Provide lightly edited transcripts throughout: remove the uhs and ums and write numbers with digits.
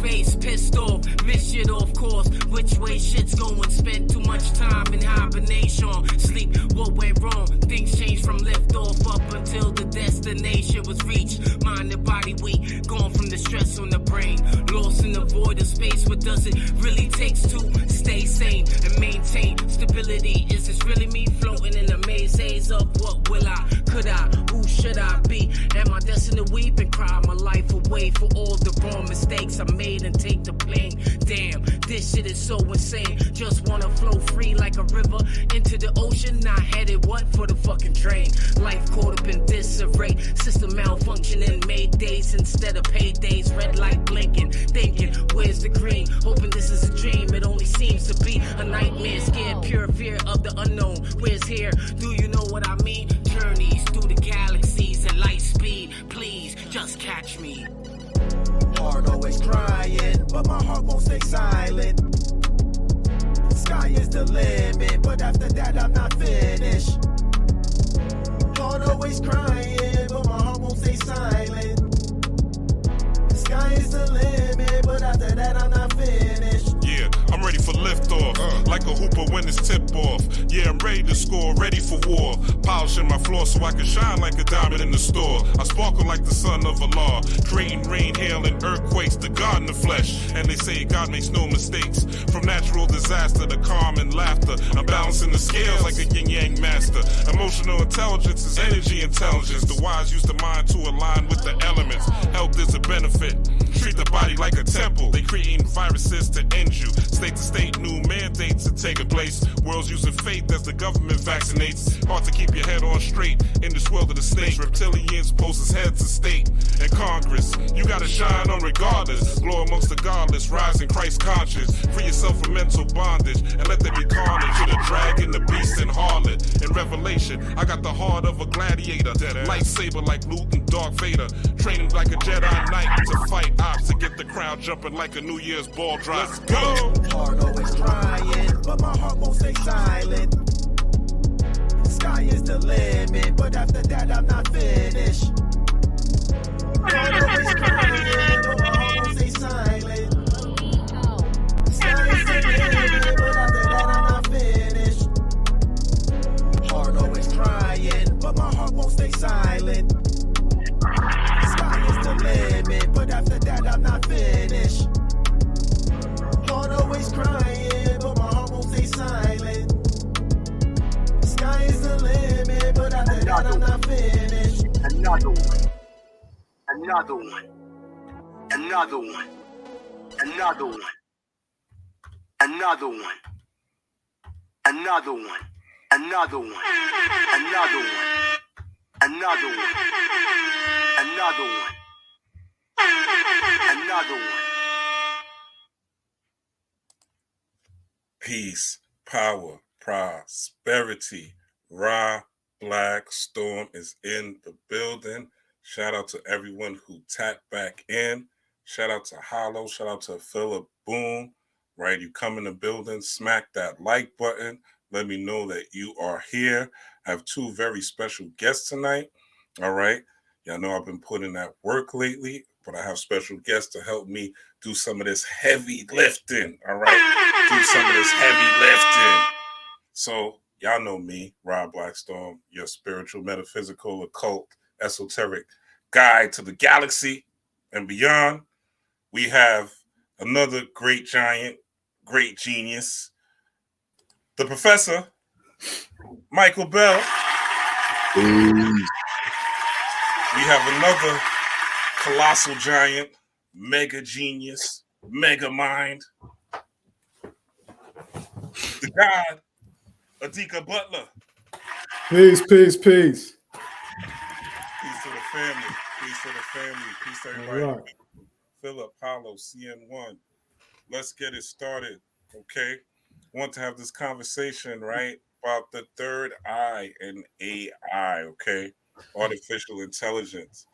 Face pissed off, miss shit off course. Which way shit's going? Spent too much time in hibernation. Sleep, what went wrong? Things changed from lift off up until the destination was reached. Mind and body weak, gone from the stress on the brain. Lost in the void of space. What does it really takes to stay sane and maintain stability? Is this really me floating in a maze haze of what will I? Could I? Who should I be? Am I destined to weep and cry my life away for all the wrong mistakes I made and take the blame? Damn, this shit is so insane. Just wanna flow free like a river into the ocean. Not headed what for the fucking drain. Life caught up in disarray. System malfunctioning. Made days instead of paydays. Red light blinking. Thinking, where's the green? Hoping this is a dream. It only seems to be a nightmare. Scared, pure fear of the unknown. Where's here? Do you know what I mean? Journeys through the galaxies at light speed. Please, just catch me. Heart always crying, but my heart won't stay silent. Sky is the limit, but after that I'm not finished. Heart always crying, but my heart won't stay silent. Sky is the limit, but after that I'm not finished. Yeah, I'm ready for liftoff, like a hooper when it's tip off. Yeah, I'm ready to score, ready for war. Polishing my floor so I can shine like a diamond in the store. I sparkle like the son of Allah, creating rain, hail, and earthquakes, the God in the flesh. And they say God makes no mistakes. From natural disaster to calm and laughter, I'm balancing the scales like a yin-yang master. Emotional intelligence is energy intelligence. The wise use the mind to align with the elements. Health is a benefit. Treat the body like a temple. They creating viruses to end you. State to state, new mandates are taking place. World's using faith as the government vaccinates. Hard to keep your head on straight in this world of the snakes. Reptilians pose as heads of state and Congress. You gotta shine on regardless. Glow amongst the godless, rise in Christ conscious. Free yourself from mental bondage and let there be carnage. You're the dragon, the beast, and harlot. In Revelation, I got the heart of a gladiator. Lightsaber like Luke and Darth Vader. Training like a Jedi Knight to fight ops to get the crowd jumping like a New Year's ball drop. Let's go! Heart always crying, but my heart won't stay silent. Sky is the limit, but after that I'm not finished. Heart always crying, but my heart won't stay silent. Sky is the limit, but after that I'm not finished. Heart always crying, but my heart won't stay silent. Sky is the limit, but after that I'm not finished. Heart always crying, but my heart won't stay silent. Sky is the limit, but after that I'm not finished. Another one. Another one. Another one. Another one. Another one. Another one. Another one. Another one. Another one. Another one. Another one. Peace, power, prosperity. Ra Black Storm is in the building. Shout out to everyone who tapped back in. Shout out to Hollow. Shout out to Philip Boom. Right, you come in the building, smack that like button. Let me know that you are here. I have two very special guests tonight. All right. Y'all know I've been putting that work lately, but I have special guests to help me do some of this heavy lifting. All right. Do some of this heavy lifting. So y'all know me, Rob Blackstorm, your spiritual, metaphysical, occult, esoteric guide to the galaxy. and beyond. We have another great giant, great genius, the Professor, Michael Bell. We have another colossal giant, mega genius, mega mind, the God, Adika Butler. Peace. Peace to the family. Peace to the family. Peace to everybody. All right. Philip, Paulo, CN1. Let's get it started, okay? Want to have this conversation, right, about the third eye and AI, okay? Artificial intelligence.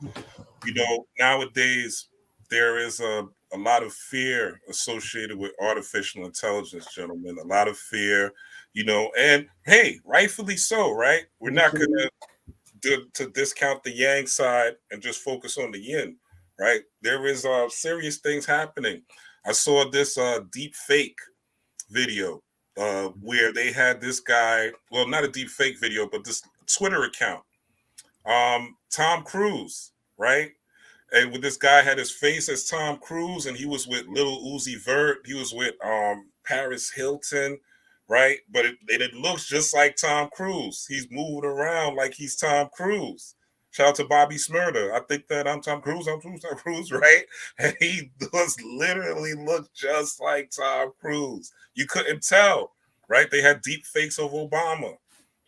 You know, nowadays there is a lot of fear associated with artificial intelligence, gentlemen. A lot of fear, you know, and hey, rightfully so, right? We're not going to discount the yang side and just focus on the yin, right? There is serious things happening. I saw this deep fake video where they had this guy, well, not a deep fake video, but this Twitter account, Tom Cruise, right? And with this guy had his face as Tom Cruise, and he was with Lil Uzi Vert, he was with Paris Hilton, right? But it looks just like Tom Cruise. He's moving around like he's Tom Cruise. Shout out to Bobby Smurda. I think that I'm Tom Cruise, right? And he does literally look just like Tom Cruise. You couldn't tell, right? They had deep fakes of Obama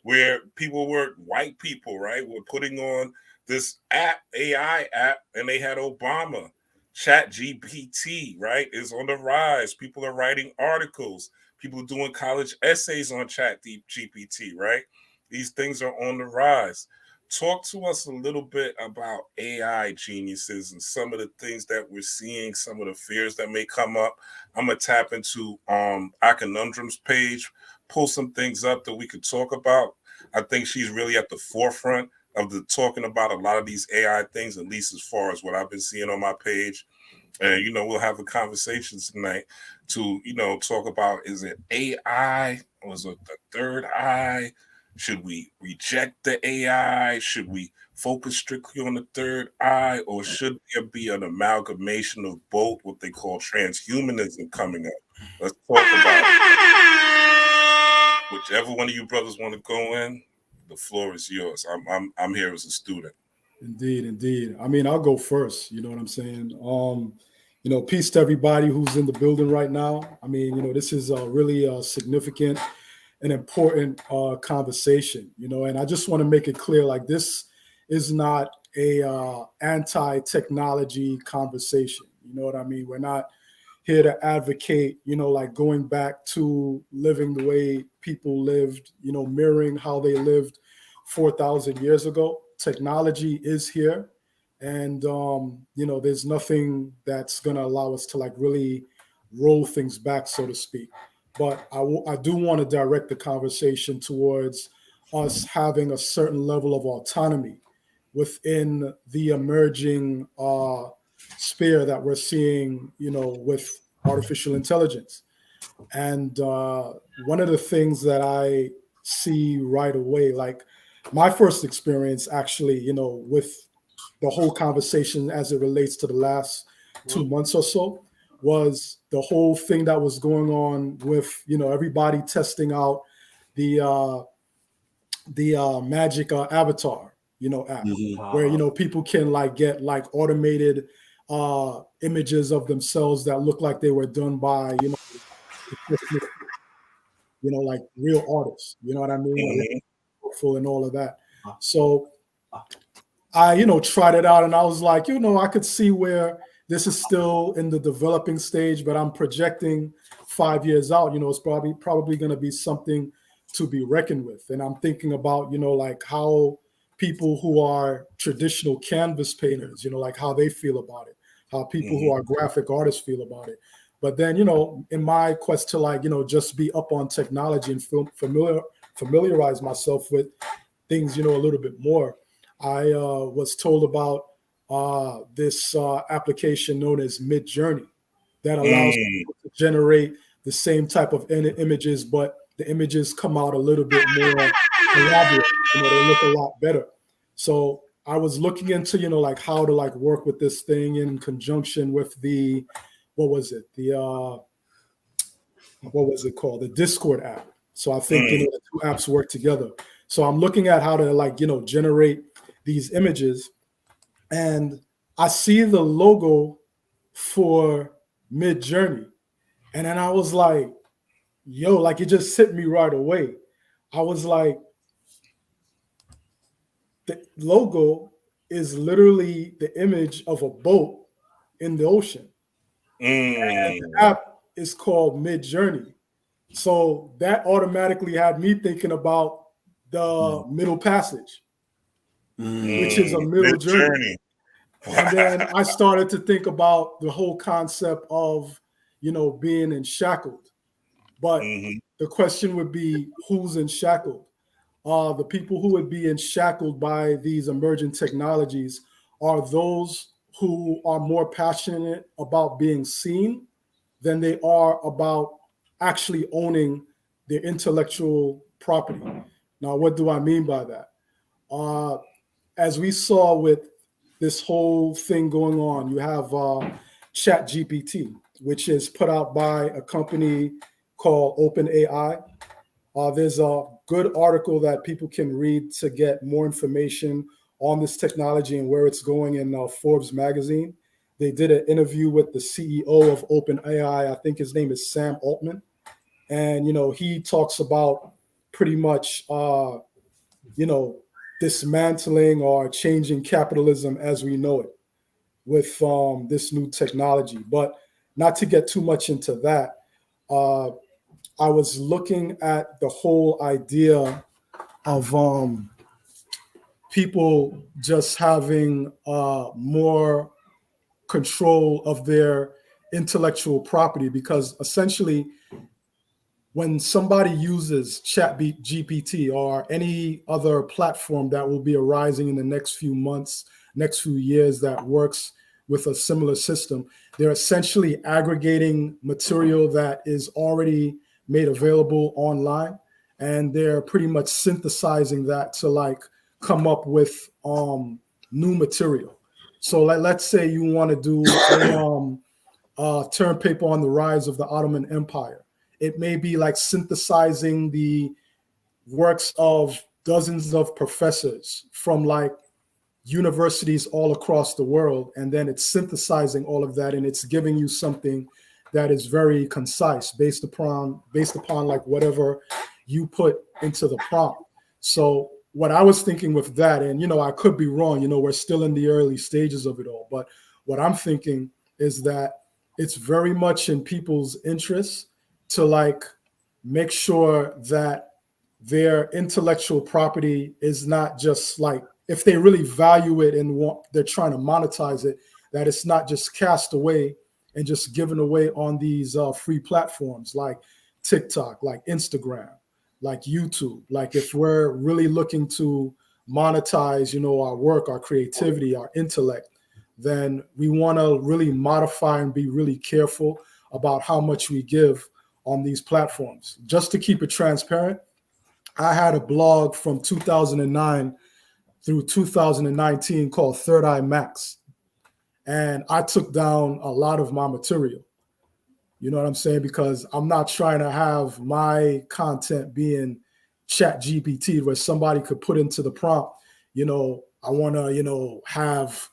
where people were, white people, right, were putting on this app, AI app, and they had Obama. Chat GPT, right, is on the rise. People are writing articles. People are doing college essays on Chat GPT, right? These things are on the rise. Talk to us a little bit about AI geniuses and some of the things that we're seeing, some of the fears that may come up. I'm going to tap into Akonundrum's page, pull some things up that we could talk about. I think she's really at the forefront of the talking about a lot of these AI things, at least as far as what I've been seeing on my page. And, you know, we'll have a conversation tonight to, you know, talk about, is it AI or is it the third eye? Should we reject the AI? Should we focus strictly on the third eye? Or should there be an amalgamation of both, what they call transhumanism coming up? Let's talk about it. Whichever one of you brothers want to go in, the floor is yours. I'm here as a student. Indeed. I mean, I'll go first. You know what I'm saying? You know, peace to everybody who's in the building right now. I mean, you know, this is a really significant and important conversation, you know, and I just want to make it clear, like, this is not a anti-technology conversation. You know what I mean? We're not here to advocate, you know, like going back to living the way people lived, you know, mirroring how they lived 4,000 years ago. Technology is here. And, you know, there's nothing that's going to allow us to like really roll things back, so to speak. But I do want to direct the conversation towards us having a certain level of autonomy within the emerging sphere that we're seeing, you know, with artificial intelligence. And one of the things that I see right away, like my first experience actually, you know, with the whole conversation as it relates to the last 2 months or so, was the whole thing that was going on with, you know, everybody testing out the Magic Avatar, you know, app, where, you know, people can like get like automated images of themselves that look like they were done by, you know, like real artists, you know what I mean? Full and all of that. So I, you know, tried it out and I was like, you know, I could see where this is still in the developing stage, but I'm projecting 5 years out, you know, it's probably going to be something to be reckoned with. And I'm thinking about, you know, like how people who are traditional canvas painters, you know, like how they feel about it, how people who are graphic artists feel about it. But then, you know, in my quest to like, you know, just be up on technology and familiarize myself with things, you know, a little bit more, I was told about this application known as Midjourney that allows people to generate the same type of images, but the images come out a little bit more elaborate. You know, they look a lot better. So I was looking into, like how to like work with this thing in conjunction with the, what was it? What was it called? The Discord app. So I think, the two apps work together. So I'm looking at how to like, generate these images, and I see the logo for Midjourney. And then I was like, yo, like it just hit me right away. I was like, the logo is literally the image of a boat in the ocean. And the app is called Midjourney. So that automatically had me thinking about the Middle Passage, which is a middle journey. And then I started to think about the whole concept of, being enshackled. But the question would be, who's enshackled? The people who would be enshackled by these emerging technologies are those who are more passionate about being seen than they are about actually owning their intellectual property. Now, what do I mean by that? As we saw with this whole thing going on, you have ChatGPT, which is put out by a company called OpenAI. There's a good article that people can read to get more information on this technology and where it's going in Forbes magazine. They did an interview with the CEO of OpenAI. I think his name is Sam Altman. And, he talks about pretty much, dismantling or changing capitalism as we know it with this new technology. But not to get too much into that, I was looking at the whole idea of people just having more control of their intellectual property, because essentially when somebody uses ChatGPT or any other platform that will be arising in the next few months, next few years that works with a similar system, they're essentially aggregating material that is already made available online, and they're pretty much synthesizing that to like come up with new material. So let's say you want to do a term paper on the rise of the Ottoman Empire. It may be like synthesizing the works of dozens of professors from like universities all across the world, and then it's synthesizing all of that, and it's giving you something that is very concise based upon like whatever you put into the prompt. So what I was thinking with that, and I could be wrong, we're still in the early stages of it all, but what I'm thinking is that it's very much in people's interest to like make sure that their intellectual property is not just like, if they really value it and they're trying to monetize it, that it's not just cast away and just given away on these free platforms like TikTok, like Instagram, like YouTube. Like if we're really looking to monetize, our work, our creativity, our intellect, then we want to really modify and be really careful about how much we give on these platforms. Just to keep it transparent, I had a blog from 2009 through 2019 called Third Eye Max. And I took down a lot of my material. You know what I'm saying? Because I'm not trying to have my content being ChatGPT where somebody could put into the prompt, I want to, have,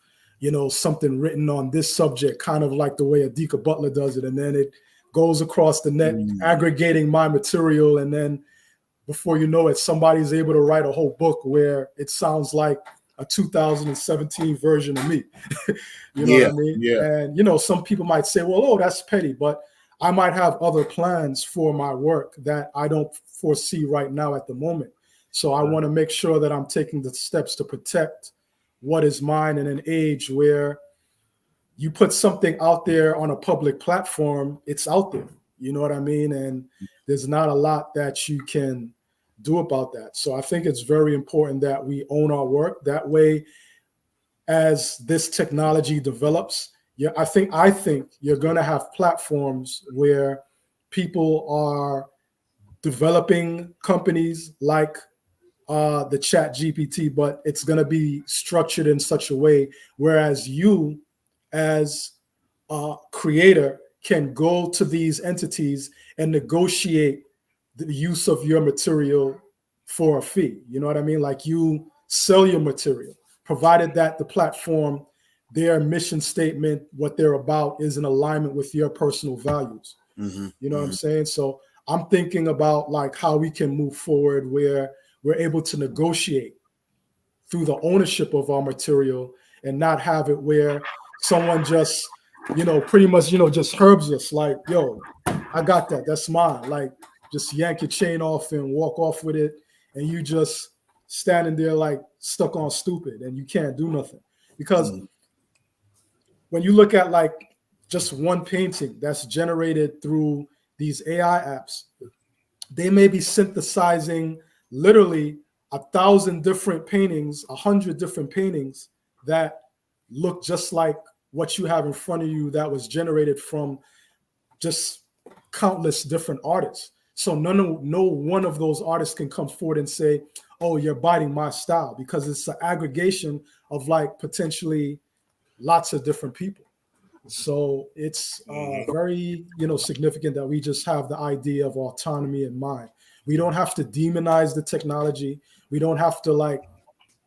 something written on this subject, kind of like the way Adika Butler does it. And then it goes across the net, aggregating my material. And then before you know it, somebody's able to write a whole book where it sounds like a 2017 version of me. You know what I mean? Yeah. And, some people might say, well, oh, that's petty, but I might have other plans for my work that I don't foresee right now at the moment. So I want to make sure that I'm taking the steps to protect what is mine in an age where you put something out there on a public platform, it's out there. You know what I mean? And there's not a lot that you can do about that. So I think it's very important that we own our work. That way, as this technology develops, I think you're going to have platforms where people are developing companies like the Chat GPT, but it's going to be structured in such a way whereas you as a creator can go to these entities and negotiate the use of your material for a fee. You know what I mean? Like you sell your material, provided that the platform, their mission statement, what they're about is in alignment with your personal values. Mm-hmm. You know what I'm saying? So I'm thinking about like how we can move forward where we're able to negotiate through the ownership of our material and not have it where someone just, pretty much, just herbs us like, yo, I got that. That's mine. Like just yank your chain off and walk off with it. And you just standing there like stuck on stupid and you can't do nothing. Because when you look at like just one painting that's generated through these AI apps, they may be synthesizing literally 1,000 different paintings, 100 different paintings that look just like what you have in front of you that was generated from just countless different artists. So no one of those artists can come forward and say, oh, you're biting my style, because it's an aggregation of like potentially lots of different people. So it's very, significant that we just have the idea of autonomy in mind. We don't have to demonize the technology. We don't have to like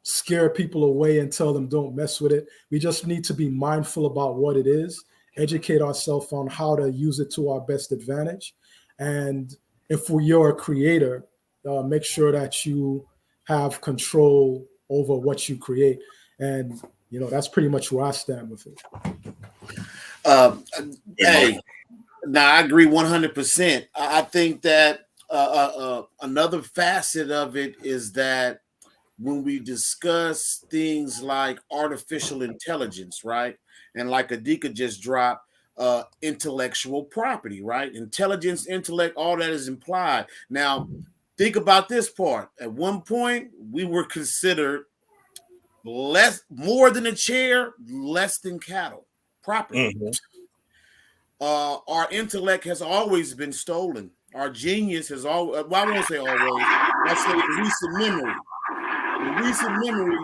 scare people away and tell them don't mess with it. We just need to be mindful about what it is, educate ourselves on how to use it to our best advantage. And if you're a creator, make sure that you have control over what you create. And, that's pretty much where I stand with it. Hey, now I agree 100%. I think that another facet of it is that when we discuss things like artificial intelligence, right? And like Adika just dropped, intellectual property, right? Intelligence, intellect, all that is implied. Now, think about this part. At one point, we were considered more than a chair, less than cattle, property. Mm-hmm. Our intellect has always been stolen. Our genius has always, well, I won't say always, I say in recent memory,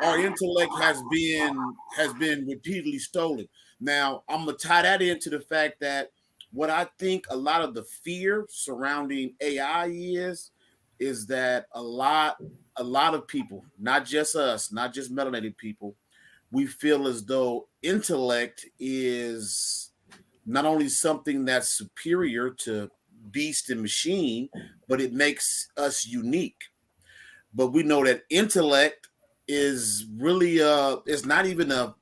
our intellect has been repeatedly stolen. Now, I'm gonna tie that into the fact that what I think a lot of the fear surrounding AI is that a lot of people, not just us, not just melanated people, we feel as though intellect is not only something that's superior to beast and machine, but it makes us unique. But we know that intellect is really it's not even a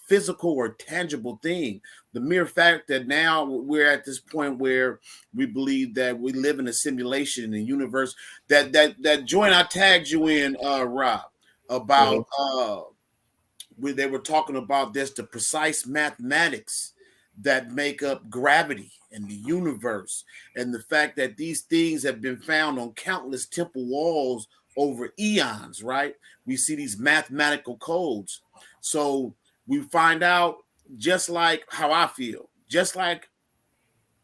physical or tangible thing. The mere fact that now we're at this point where we believe that we live in a simulation in the universe, that joint I tagged you in, Rob, about where they were talking about this, the precise mathematics that make up gravity and the universe, and the fact that these things have been found on countless temple walls over eons, right? We see these mathematical codes. So we find out, just like how I feel, just like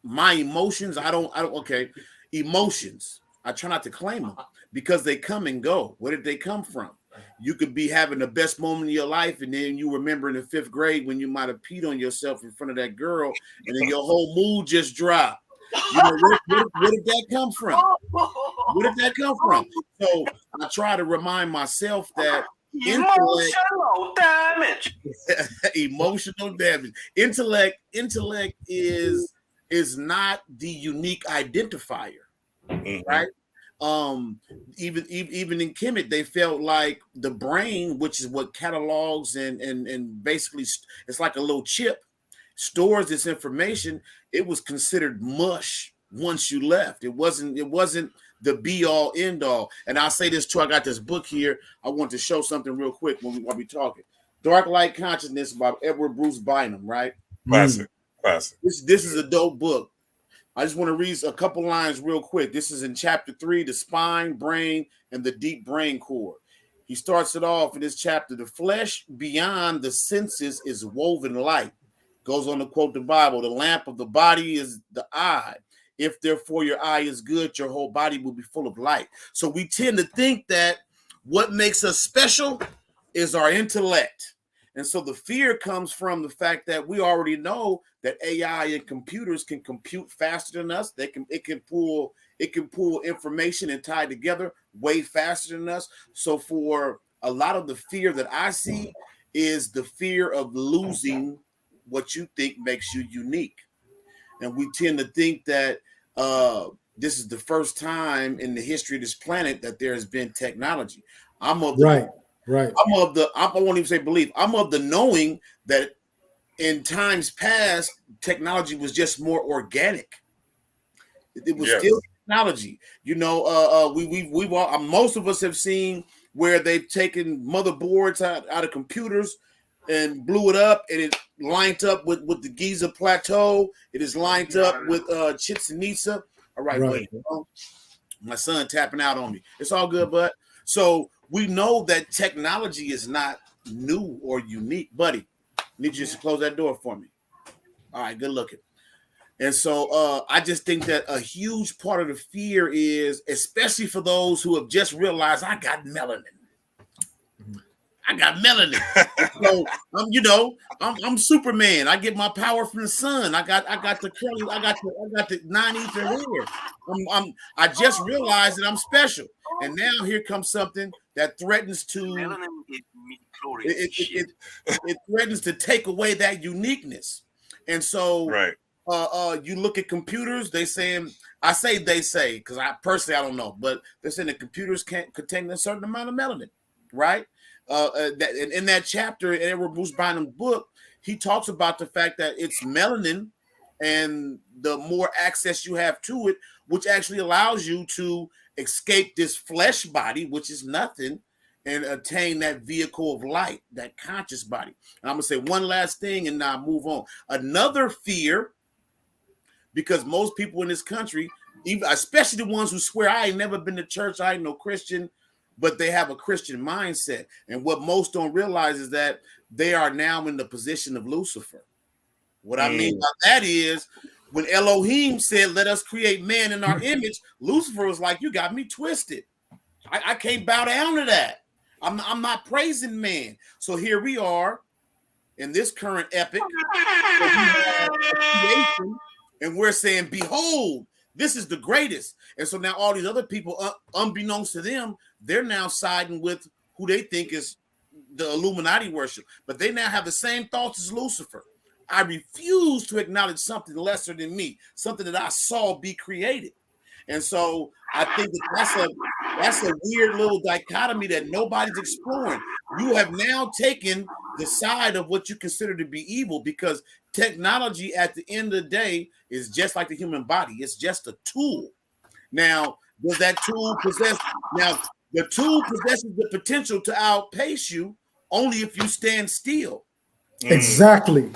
my emotions, emotions, I try not to claim them because they come and go. Where did they come from? You could be having the best moment of your life, and then you remember in the 5th grade when you might have peed on yourself in front of that girl, and then your whole mood just dropped. Where did that come from? Where did that come from? So I try to remind myself that emotional damage. Emotional damage. Intellect is not the unique identifier, right? Even in Kemet, they felt like the brain, which is what catalogs and basically it's like a little chip, stores this information. It was considered mush once you left. It wasn't the be all end all. And I'll say this too. I got this book here. I want to show something real quick while we talking. Dark Light Consciousness by Edward Bruce Bynum, right? Classic. This is a dope book. I just want to read a couple lines real quick. This is in chapter 3, the spine, brain, and the deep brain core. He starts it off in this chapter. The flesh beyond the senses is woven light. Goes on to quote the Bible. The lamp of the body is the eye. If therefore your eye is good, your whole body will be full of light. So we tend to think that what makes us special is our intellect. And so the fear comes from the fact that we already know that AI and computers can compute faster than us. It can pull information and tie together way faster than us. So for a lot of the fear that I see is the fear of losing what you think makes you unique. And we tend to think that this is the first time in the history of this planet that there has been technology. I won't even say belief. I'm of the knowing that in times past, technology was just more organic. It was still technology. You know, we've all, most of us have seen where they've taken motherboards out of computers and blew it up, and it lined up with the Giza Plateau. It is lined up with Chichen Itza. All right, wait. My son tapping out on me. It's all good, bud. So we know that technology is not new or unique. Buddy, need you to close that door for me. All right, good looking. And so I just think that a huge part of the fear is, especially for those who have just realized I got melanin. I got melanin. So I'm Superman. I get my power from the sun. I got the curly, I got the 9 ether hair. I just realized that I'm special. And now here comes something that threatens to it threatens to take away that uniqueness. And so you look at computers, they say because I personally I don't know, but they're saying that computers can't contain a certain amount of melanin, right? That in that chapter in Edward Bruce Bynum's book, he talks about the fact that it's melanin, and the more access you have to it, which actually allows you to escape this flesh body, which is nothing, and attain that vehicle of light, that conscious body. And I'm gonna say one last thing, and now move on. Another fear, because most people in this country, even especially the ones who swear I ain't never been to church, I ain't no Christian, but they have a Christian mindset. And what most don't realize is that they are now in the position of Lucifer. What I mean by that is, when Elohim said, let us create man in our image, Lucifer was like, you got me twisted. I can't bow down to that. I'm not praising man. So here we are in this current epic, and we're saying, behold, this is the greatest. And so now all these other people, unbeknownst to them, they're now siding with who they think is the Illuminati worship. But they now have the same thoughts as Lucifer. I refuse to acknowledge something lesser than me, something that I saw be created. And so I think that's a weird little dichotomy that nobody's exploring. You have now taken the side of what you consider to be evil, because technology at the end of the day is just like the human body. It's just a tool. Now, does that tool possess? Now, the tool possesses the potential to outpace you only if you stand still. Exactly.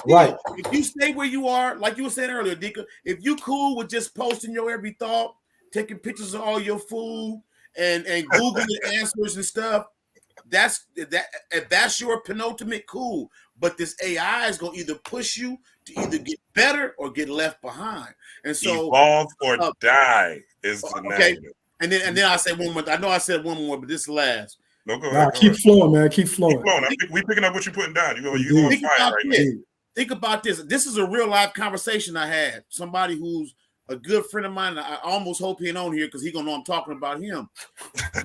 Right. If you stay where you are, like you were saying earlier, Dika, if you cool with just posting your every thought, taking pictures of all your food, and Googling answers and stuff, that's your penultimate cool. But this AI is gonna either push you to either get better or get left behind. And so evolve or die is the narrative. And then I say one more. I know I said one more, but this is last. No, go ahead. Keep flowing, man. Keep flowing. We picking up what you're putting down. You're on fire right now. Think about this. This is a real life conversation I had. Somebody who's a good friend of mine. I almost hope he ain't on here because he's gonna know I'm talking about him.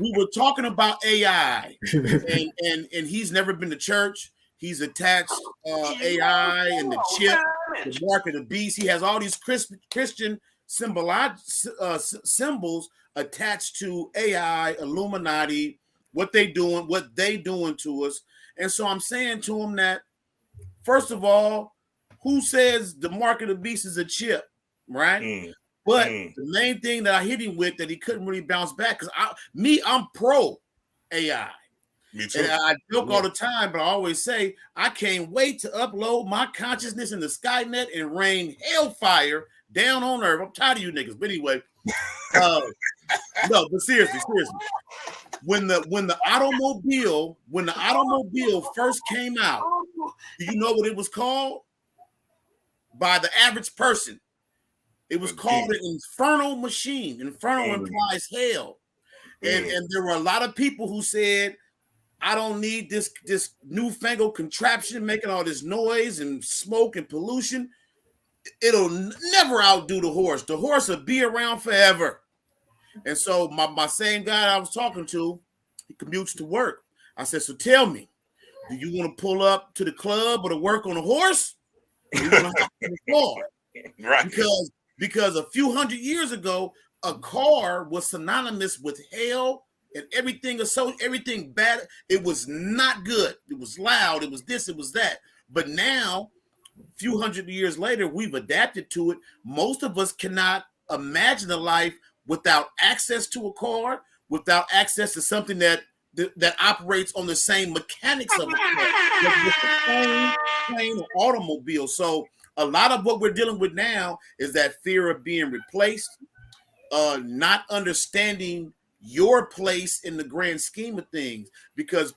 We were talking about AI, and he's never been to church. He's attached AI and the chip, the mark of the beast. He has all these Christian symbols attached to AI, Illuminati, what they doing to us. And so I'm saying to him that, first of all, who says the mark of the beast is a chip, right? But the main thing that I hit him with that he couldn't really bounce back, because I'm pro AI. Me too. And I joke all the time, but I always say I can't wait to upload my consciousness in the Skynet and rain hellfire down on Earth. I'm tired of you niggas, but anyway. No, but seriously. When the automobile first came out, do you know what it was called? By the average person, It was called an infernal machine. Infernal implies hell. And there were a lot of people who said, I don't need this newfangled contraption making all this noise and smoke and pollution. It'll never outdo the horse. The horse will be around forever. And so my same guy I was talking to, he commutes to work. I said, so tell me, do you want to pull up to the club or to work on a horse? Or you want to hop in the car? Right. Because a few hundred years ago, a car was synonymous with hell and everything bad. It was not good. It was loud. It was this. It was that. But now, a few hundred years later, we've adapted to it. Most of us cannot imagine a life without access to a car, without access to something that operates on the same mechanics of a car, plane or automobile. So a lot of what we're dealing with now is that fear of being replaced, not understanding your place in the grand scheme of things, because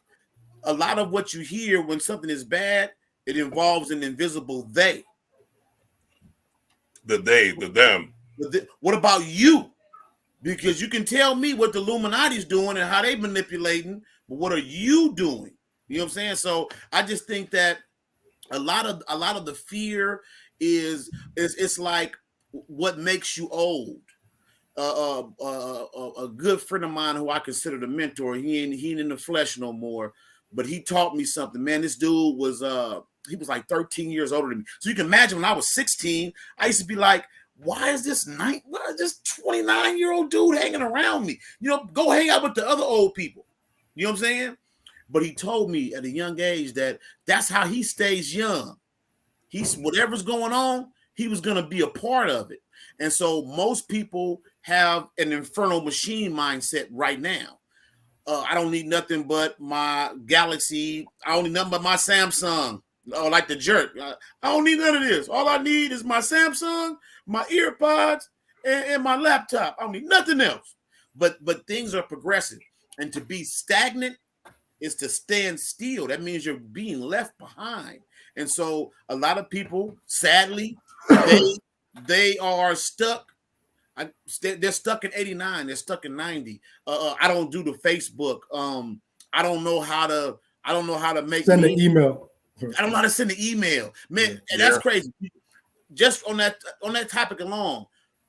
a lot of what you hear when something is bad, it involves an invisible they. The them. What about you? Because you can tell me what the Illuminati's doing and how they manipulating, but what are you doing? You know what I'm saying? So I just think that a lot of the fear is it's like what makes you old. A good friend of mine who I consider a mentor, he ain't in the flesh no more, but he taught me something. Man, this dude was he was like 13 years older than me. So you can imagine when I was 16, I used to be like, why is this 29-year-old dude hanging around me? You know, go hang out with the other old people. You know what I'm saying? But he told me at a young age that that's how he stays young. He's whatever's going on, he was going to be a part of it. And so most people have an infernal machine mindset right now. I don't need nothing but my Galaxy. I don't need nothing but my Samsung. Like the jerk. I don't need none of this. All I need is my Samsung, my EarPods, and my laptop. I don't need nothing else. But things are progressing. And to be stagnant is to stand still. That means you're being left behind. And so a lot of people, sadly, they are stuck. They're stuck in 89. They're stuck in 90. I don't do the Facebook. I don't know how to make send an email. I don't know how to send an email, man. And that's crazy. Just on that topic alone,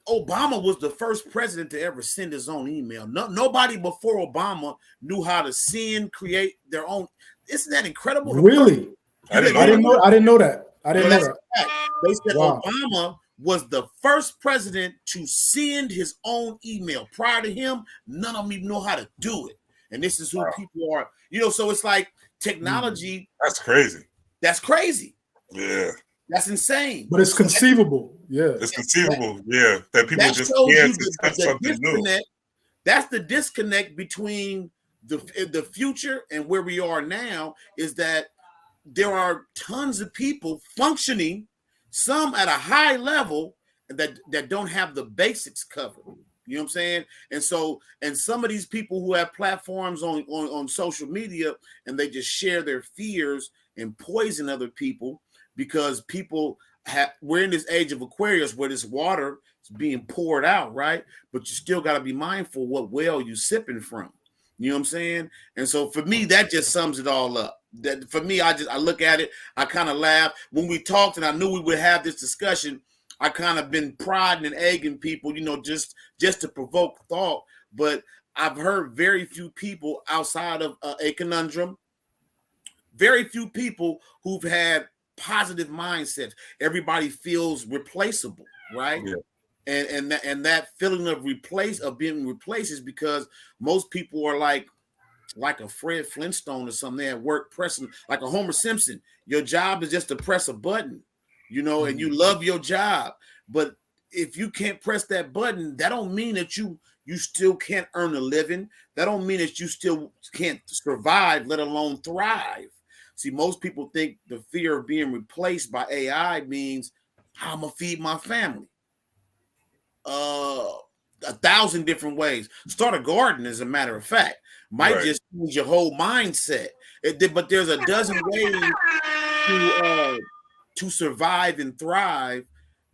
Obama was the first president to ever send his own email. Nobody before Obama knew how to create their own. Isn't that incredible? Really? I didn't know that. They said Obama was the first president to send his own email. Prior to him, none of them even know how to do it. And this is who people are. You know, so it's like technology. That's crazy. That's crazy. Yeah. That's insane. But it's conceivable. Yeah. It's conceivable. Yeah. That people just can't something new. That's the disconnect between the future and where we are now, is that there are tons of people functioning, some at a high level, that don't have the basics covered. You know what I'm saying? And so, and some of these people who have platforms on social media, and they just share their fears and poison other people, because we're in this age of Aquarius where this water is being poured out, right? But you still got to be mindful what well you're sipping from. You know what I'm saying? And so for me, that just sums it all up. That for me, I look at it, I kind of laugh. When we talked and I knew we would have this discussion, I kind of been prodding and egging people, you know, just to provoke thought. But I've heard very few people outside of a conundrum, very few people who've had positive mindsets. Everybody feels replaceable, right? Yeah. And that feeling of being replaced is because most people are like a Fred Flintstone or something. They at work pressing, like a Homer Simpson. Your job is just to press a button, you know, and you love your job. But if you can't press that button, that don't mean that you still can't earn a living. That don't mean that you still can't survive, let alone thrive. See, most people think the fear of being replaced by AI means how I'm gonna feed my family. 1,000 different ways. Start a garden, as a matter of fact, might just change your whole mindset. But there's a dozen ways to survive and thrive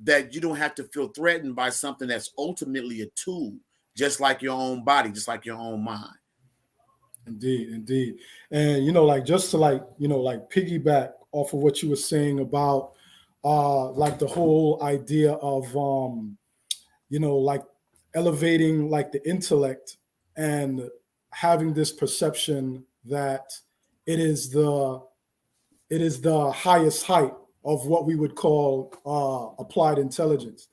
that you don't have to feel threatened by something that's ultimately a tool, just like your own body, just like your own mind. Indeed. And, you know, like just to like, you know, like piggyback off of what you were saying about like the whole idea of, you know, like elevating like the intellect and having this perception that it is the highest height of what we would call applied intelligence.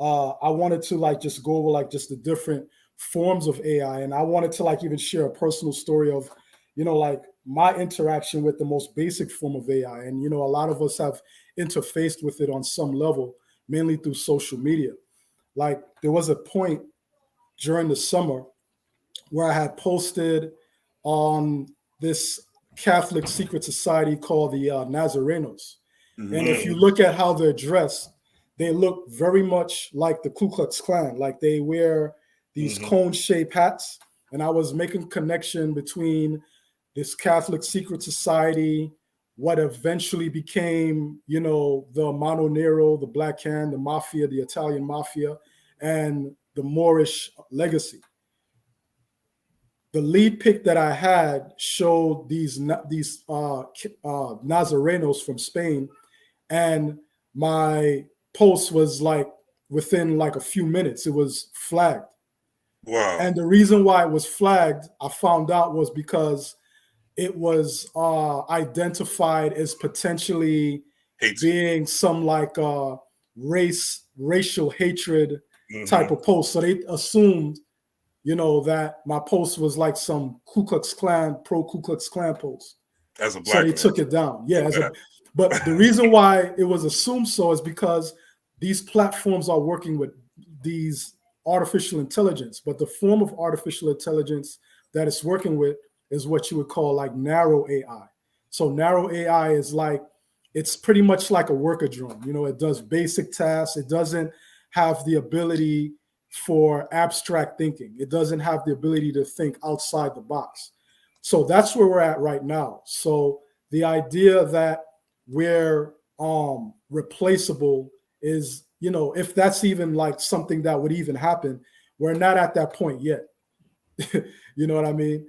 I wanted to like just go over like just the different forms of AI, and I wanted to like even share a personal story of, you know, like my interaction with the most basic form of AI. And, you know, a lot of us have interfaced with it on some level, mainly through social media. Like there was a point during the summer where I had posted on this Catholic secret society called the Nazarenos. Mm-hmm. And if you look at how they're dressed, they look very much like the Ku Klux Klan. Like they wear these cone-shaped hats. And I was making connection between this Catholic secret society, what eventually became, you know, the Mano Nero, the Black Hand, the Mafia, the Italian Mafia, and the Moorish legacy. The lead pic that I had showed these Nazarenos from Spain, and my post was like within like a few minutes, it was flagged. Wow. And the reason why it was flagged, I found out, was because it was identified as potentially being some like racial hatred type of post. So they assumed, you know, that my post was like some Ku Klux Klan, pro Ku Klux Klan post. As a black so they man. took it down. Yeah. But the reason why it was assumed so is because these platforms are working with these artificial intelligence, but the form of artificial intelligence that it's working with is what you would call like narrow AI. So narrow AI is like, it's pretty much like a worker drone. You know, it does basic tasks. It doesn't have the ability for abstract thinking. It doesn't have the ability to think outside the box. So that's where we're at right now. So the idea that we're replaceable is, you know, if that's even like something that would even happen, we're not at that point yet. You know what I mean?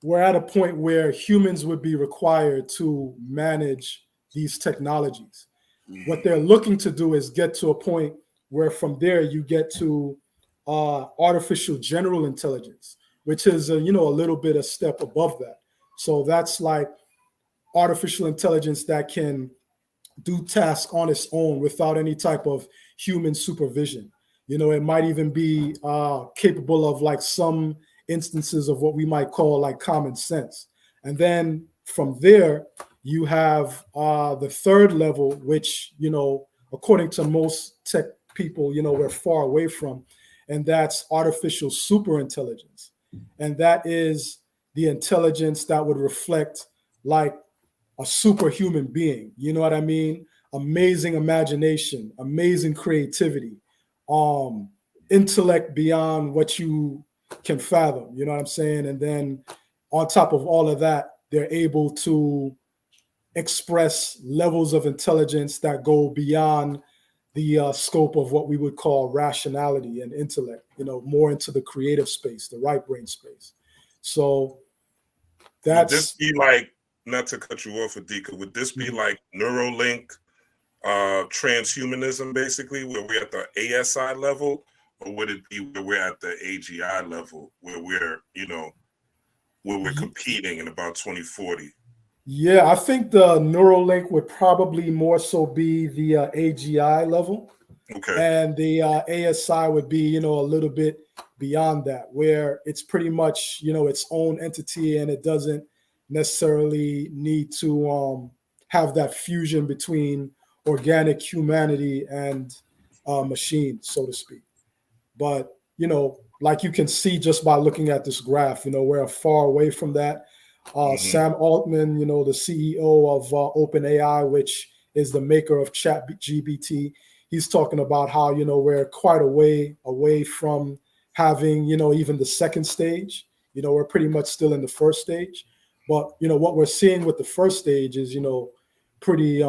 We're at a point where humans would be required to manage these technologies. What they're looking to do is get to a point where from there you get to artificial general intelligence, which is a little bit a step above that. So that's like artificial intelligence that can do tasks on its own without any type of human supervision. You know, it might even be capable of like some instances of what we might call like common sense. And then from there, you have the third level, which, you know, according to most tech people, you know, we're far away from, and that's artificial superintelligence. And that is the intelligence that would reflect like a superhuman being. You know what I mean? Amazing imagination, amazing creativity, intellect beyond what you can fathom. You know what I'm saying? And then on top of all of that, they're able to express levels of intelligence that go beyond the scope of what we would call rationality and intellect, you know, more into the creative space, the right brain space. So that's... Would this be like, not to cut you off, Adika, would this be like Neuralink transhumanism, basically, where we're at the ASI level, or would it be where we're at the AGI level, where we're, you know, where we're competing in about 2040? Yeah, I think the Neuralink would probably more so be the AGI level. Okay. And the ASI would be, you know, a little bit beyond that, where it's pretty much, you know, its own entity, and it doesn't necessarily need to have that fusion between organic humanity and machine, so to speak. But, you know, like you can see just by looking at this graph, you know, we're far away from that. Sam Altman, you know, the CEO of OpenAI, which is the maker of ChatGPT, he's talking about how, you know, we're quite a way away from having, you know, even the second stage. You know, we're pretty much still in the first stage. But, you know, what we're seeing with the first stage is, you know, pretty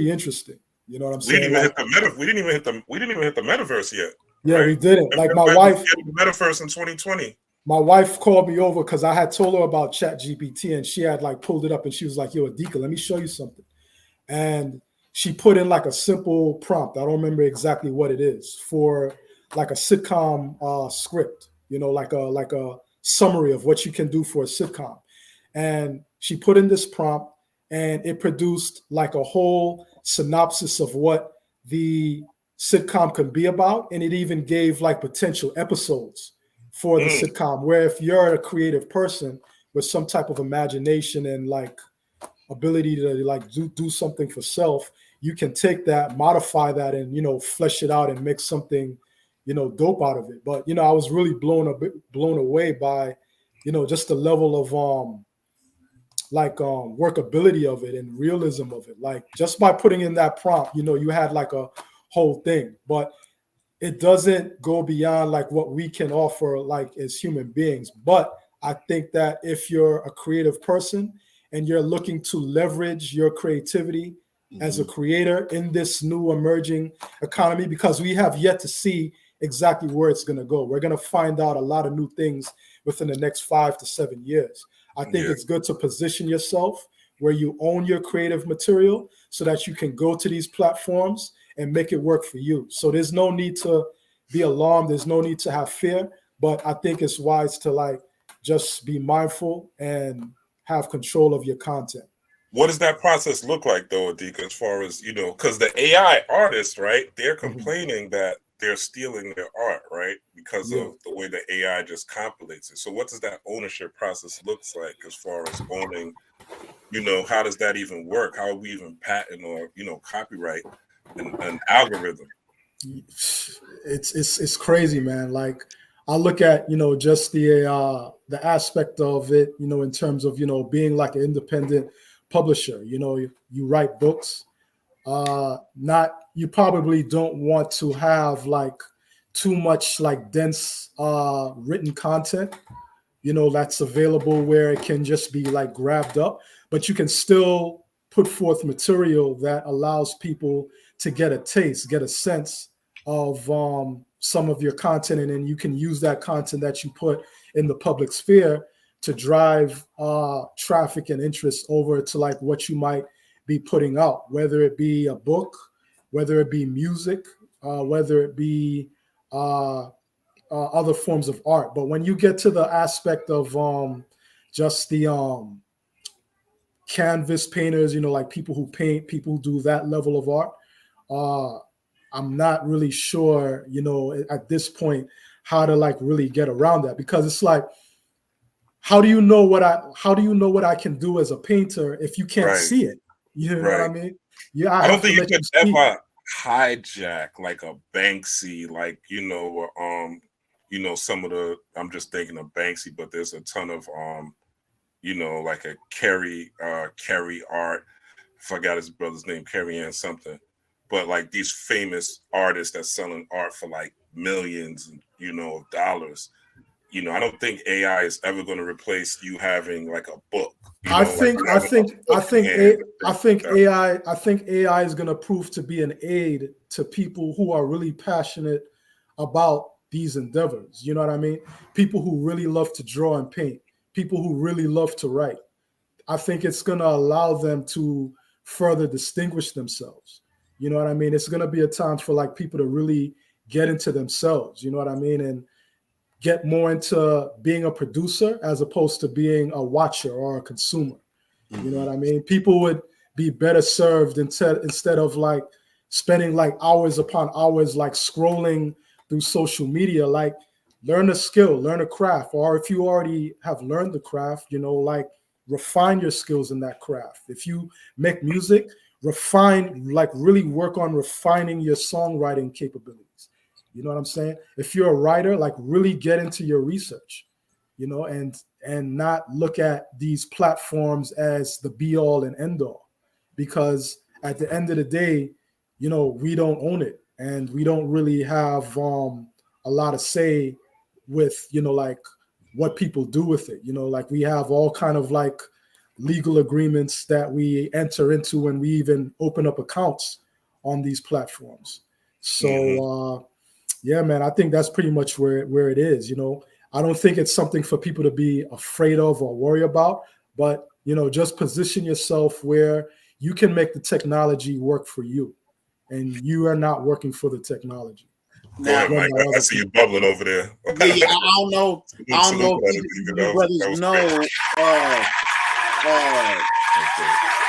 interesting. You know what I'm We didn't saying? even Like, hit the meta. We didn't even hit the metaverse yet. yeah, Right? we didn't. Like my Everybody wife, was getting the metaverse in 2020. my wife called me over because I had told her about ChatGPT, and she had like pulled it up, and she was like, "Yo, Adika, let me show you something." And she put in like a simple prompt. I don't remember exactly what it is for like a sitcom script. You know, like a summary of what you can do for a sitcom. And she put in this prompt, and it produced like a whole synopsis of what the sitcom can be about, and it even gave like potential episodes for the Mm. sitcom, where if you're a creative person with some type of imagination and like ability to like do something for self, you can take that, modify that, and flesh it out and make something dope out of it. But I was really blown away by just the level of workability of it and realism of it. Like just by putting in that prompt, you had like a whole thing. But it doesn't go beyond like what we can offer like as human beings. But I think that if you're a creative person and you're looking to leverage your creativity as a creator in this new emerging economy, because we have yet to see exactly where it's going to go. We're going to find out a lot of new things within the next 5 to 7 years. I think it's good to position yourself where you own your creative material so that you can go to these platforms and make it work for you. So there's no need to be alarmed. There's no need to have fear, but I think it's wise to like just be mindful and have control of your content. What does that process look like though, Adika, as far as, because the AI artists, right, they're complaining that they're stealing their art, right, because of the way the AI just compilates it. So what does that ownership process looks like as far as owning, how does that even work? How are we even patent or, copyright an algorithm? It's crazy, man. Like I look at, just the aspect of it, in terms of, being like an independent publisher. You write books. You probably don't want to have like too much like dense written content, that's available where it can just be like grabbed up, but you can still put forth material that allows people to get a taste, get a sense of some of your content, and then you can use that content that you put in the public sphere to drive traffic and interest over to like what you might be putting out, whether it be a book, whether it be music, whether it be other forms of art. But when you get to the aspect of just the canvas painters, like people who paint, people who do that level of art, I'm not really sure, at this point, how to like really get around that, because it's like, how do you know what I can do as a painter if you can't see it? You know what I mean? Yeah, I don't think you could ever hijack like a Banksy, like some of the. I'm just thinking of Banksy, but there's a ton of like a Kerry art. I forgot his brother's name, Kerry Ann something. But like these famous artists that's selling art for like millions, of dollars. I don't think AI is ever going to replace you having like a book. I think AI is going to prove to be an aid to people who are really passionate about these endeavors. You know what I mean? People who really love to draw and paint, people who really love to write. I think it's going to allow them to further distinguish themselves. You know what I mean? It's going to be a time for like people to really get into themselves. You know what I mean? And get more into being a producer as opposed to being a watcher or a consumer. You know what I mean? People would be better served instead of like spending like hours upon hours like scrolling through social media. Like learn a skill, learn a craft, or if you already have learned the craft, like refine your skills in that craft. If you make music, really work on refining your songwriting capabilities. You know what I'm saying? If you're a writer, like really get into your research, and not look at these platforms as the be all and end all, because at the end of the day, we don't own it, and we don't really have a lot of say with, like what people do with it. Like we have all kind of like legal agreements that we enter into when we even open up accounts on these platforms. So yeah, man, I think that's pretty much where it is. You know, I don't think it's something for people to be afraid of or worry about, but you know, just position yourself where you can make the technology work for you, and you are not working for the technology. Go ahead, Mike. I see you bubbling over there. Yeah, I don't know if you brothers know.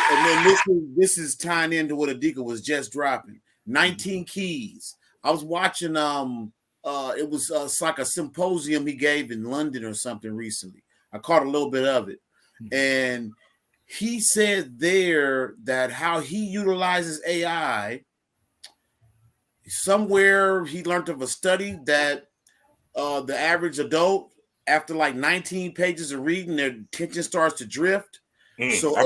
And then this is tying into what Adika was just dropping. 19 Keys. I was watching it was it's like a symposium he gave in London or something recently. I caught a little bit of it. And he said there that how he utilizes AI, somewhere he learned of a study that the average adult, after like 19 pages of reading, their attention starts to drift. So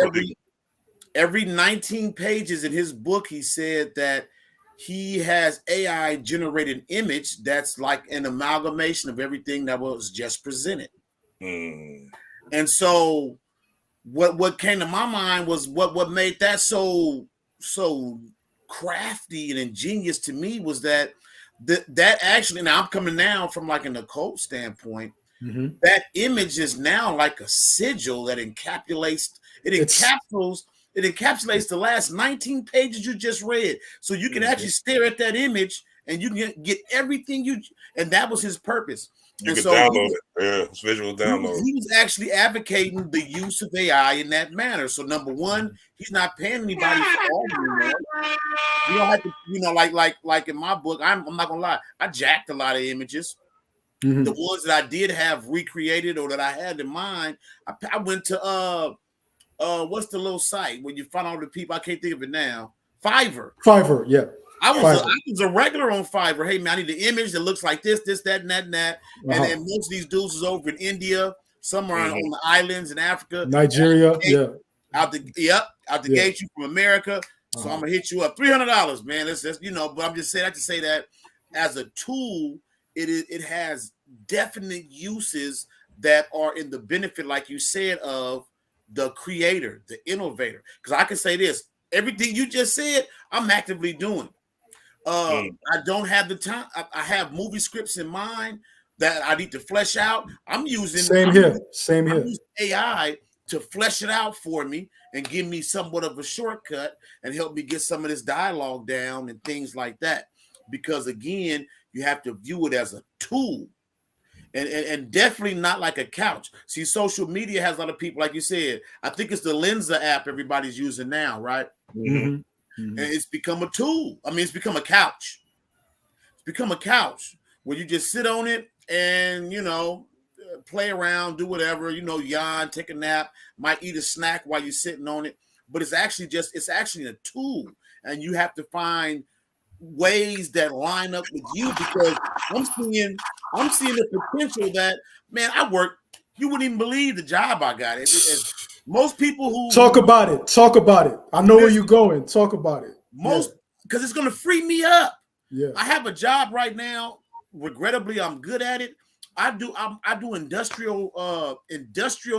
every 19 pages in his book, he said that he has AI generated image that's like an amalgamation of everything that was just presented. And so what came to my mind was what made that so crafty and ingenious to me was that actually, now I'm coming now from like an occult standpoint, that image is now like a sigil that encapsulates the last 19 pages you just read. So you can actually stare at that image and you can get everything and that was his purpose. You can download it. Yeah, it's visual download. He was actually advocating the use of AI in that manner. So number one, he's not paying anybody for all of it. You don't have to, you know, like in my book, I'm not gonna lie, I jacked a lot of images. The ones that I did have recreated or that I had in mind, I went to what's the little site where you find all the people? I can't think of it now. Fiverr, yeah. I was a regular on Fiverr. Hey man, I need the image that looks like this, that, and that. And then most of these dudes is over in India, somewhere on the islands in Africa, Nigeria. Out the gate, you from America. So I'm gonna hit you up $300, man. That's you know. But I'm just saying, I have to say that as a tool, it has definite uses that are in the benefit, like you said, of the creator, the innovator. Because I can say this: everything you just said, I'm actively doing. I don't have the time. I have movie scripts in mind that I need to flesh out. I'm using same here. I'm using AI to flesh it out for me and give me somewhat of a shortcut and help me get some of this dialogue down and things like that. Because again, you have to view it as a tool and definitely not like a couch. See, social media has a lot of people, like you said. I think it's the Lensa app everybody's using now, right? And it's become a tool. I mean, it's become a couch. It's become a couch where you just sit on it and, you know, play around, do whatever, you know, yawn, take a nap, might eat a snack while you're sitting on it. But it's actually a tool. And you have to find ways that line up with you, because I'm seeing the potential that, man, you wouldn't even believe the job I got. Most people who talk about it. I know where you're going. Talk about it. Because it's going to free me up. Yeah. I have a job right now. Regrettably, I'm good at it. I do industrial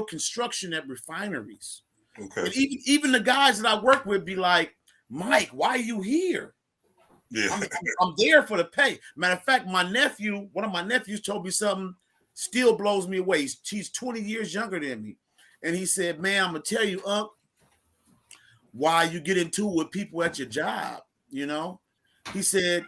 construction at refineries. Okay. And even the guys that I work with be like, Mike, why are you here? Yeah. I'm there for the pay. Matter of fact, one of my nephews told me something still blows me away. He's 20 years younger than me. And he said, man, I'm going to tell you, why you get into it with people at your job, you know? He said,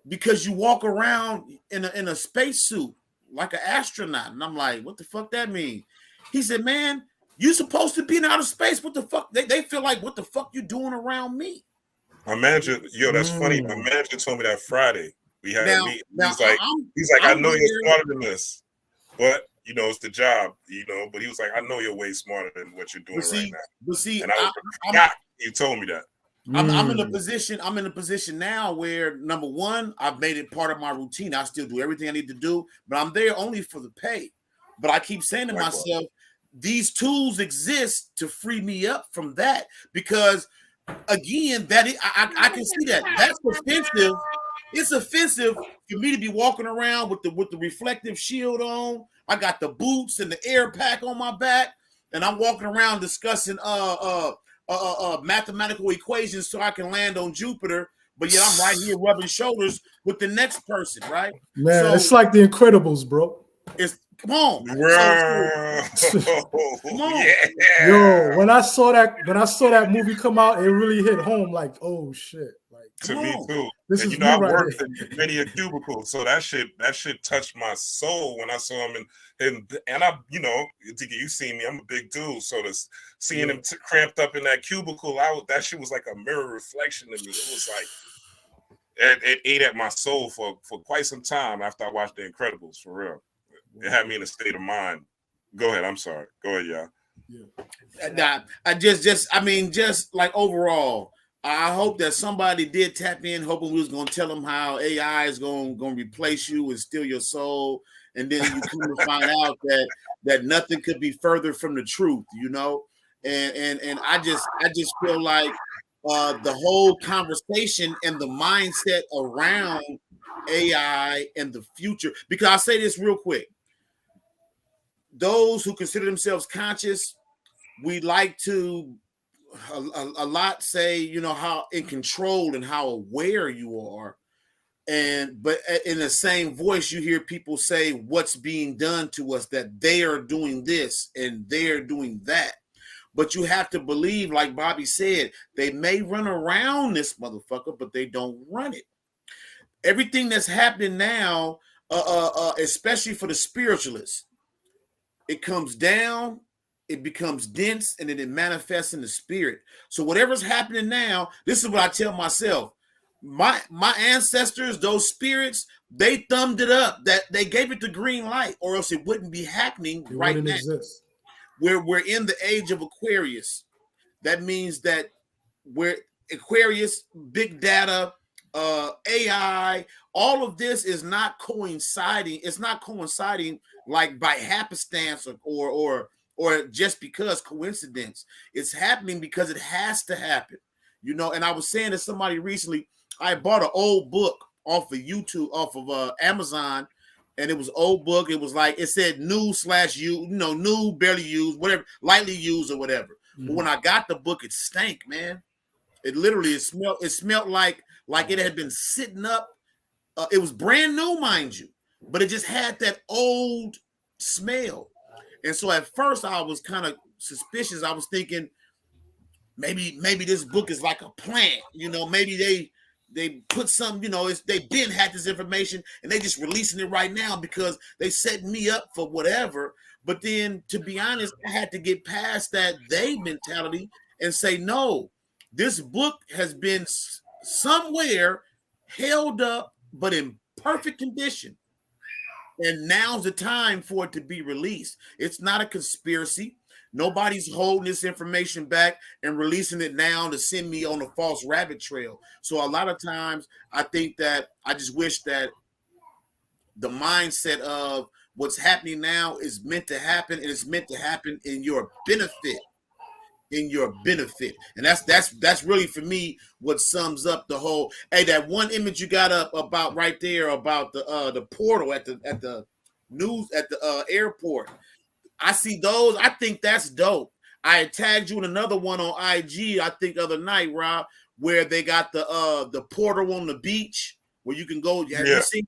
because you walk around in a spacesuit like an astronaut. And I'm like, what the fuck that mean? He said, man, you supposed to be in outer space. What the fuck? They feel like, what the fuck you doing around me? My manager, that's funny. My manager told me that Friday we had a meeting. He's like, I know you're smarter than this, but you know, it's the job, you know. But he was like, I know you're way smarter than what you're doing right now. But see, and I forgot you told me that. I'm in a position. I'm in a position now where, number one, I've made it part of my routine. I still do everything I need to do, but I'm there only for the pay. But I keep saying to myself, these tools exist to free me up from that, because again, I can see that that's offensive. It's offensive for me to be walking around with the reflective shield on. I got the boots and the air pack on my back, and I'm walking around discussing mathematical equations so I can land on Jupiter but yet I'm right here rubbing shoulders with the next person, right? Man, So it's like The Incredibles, bro. it's come on. Come on. Yeah. Yo, when I saw that movie come out, it really hit home. Like, oh shit! Like, To me too. This And is you know, I me right worked here. in many a cubicle, so that shit touched my soul when I saw him. And I, you know, you see me, I'm a big dude, so seeing him cramped up in that cubicle, that shit was like a mirror reflection to me. It was like it ate at my soul for quite some time after I watched The Incredibles. For real, it had me in a state of mind. Go ahead. I'm sorry. Go ahead, y'all. Nah, I mean, just like overall, I hope that somebody did tap in, hoping we was gonna tell them how AI is gonna replace you and steal your soul, and then you come to find out that nothing could be further from the truth, you know. And I just feel like the whole conversation and the mindset around AI and the future. Because I'll say this real quick: those who consider themselves conscious, we like to a lot say, you know, how in control and how aware you are. But in the same voice, you hear people say what's being done to us, that they are doing this and they're doing that. But you have to believe, like Bobby said, they may run around this motherfucker, but they don't run it. Everything that's happening now, especially for the spiritualists, it comes down, it becomes dense, and then it manifests in the spirit. So whatever's happening now, this is what I tell myself. My ancestors, those spirits, they thumbed it up. That they gave it the green light, or else it wouldn't be happening right now. Exist. We're in the age of Aquarius. That means that we're Aquarius, big data, AI, all of this is not coinciding. It's not coinciding like by happenstance or just because coincidence. It's happening because it has to happen, you know. And I was saying to somebody recently, I bought an old book off of YouTube, off of Amazon, and it was an old book. It was like, it said new / you know, new, barely used, whatever, lightly used or whatever. Mm-hmm. But when I got the book, it stank, man. It literally, it smelled like it had been sitting up. It was brand new, mind you, but it just had that old smell. And so at first I was kind of suspicious. I was thinking maybe this book is like a plant, you know, maybe they put some, you know, they've been had this information and they just releasing it right now because they setting me up for whatever. But then, to be honest, I had to get past that they mentality and say, no, this book has been somewhere held up, but in perfect condition. And now's the time for it to be released. It's not a conspiracy. Nobody's holding this information back and releasing it now to send me on a false rabbit trail. So a lot of times I think that I just wish that the mindset of what's happening now is meant to happen, and it's meant to happen in your benefit. In your benefit. And that's really for me what sums up the whole. Hey, that one image you got up about right there about the portal at the news at the airport. I see those. I think that's dope. I tagged you in another one on IG, I think other night, Rob, where they got the portal on the beach where you can go. Have you seen?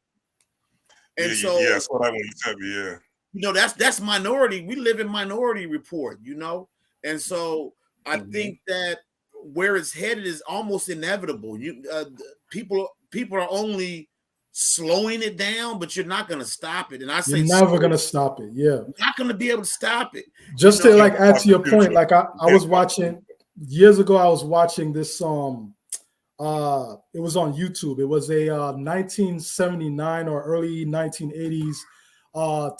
And so I saw that when you said me, yeah. You know, that's minority. We live in Minority Report, you know. And so I think that where it's headed is almost inevitable. People are only slowing it down, but you're not going to stop it. And I say you're never going to stop it. Yeah, you're not going to be able to stop it. Just to like add to your point, like I was watching years ago. I was watching this. It was on YouTube. It was a 1979 or early 1980s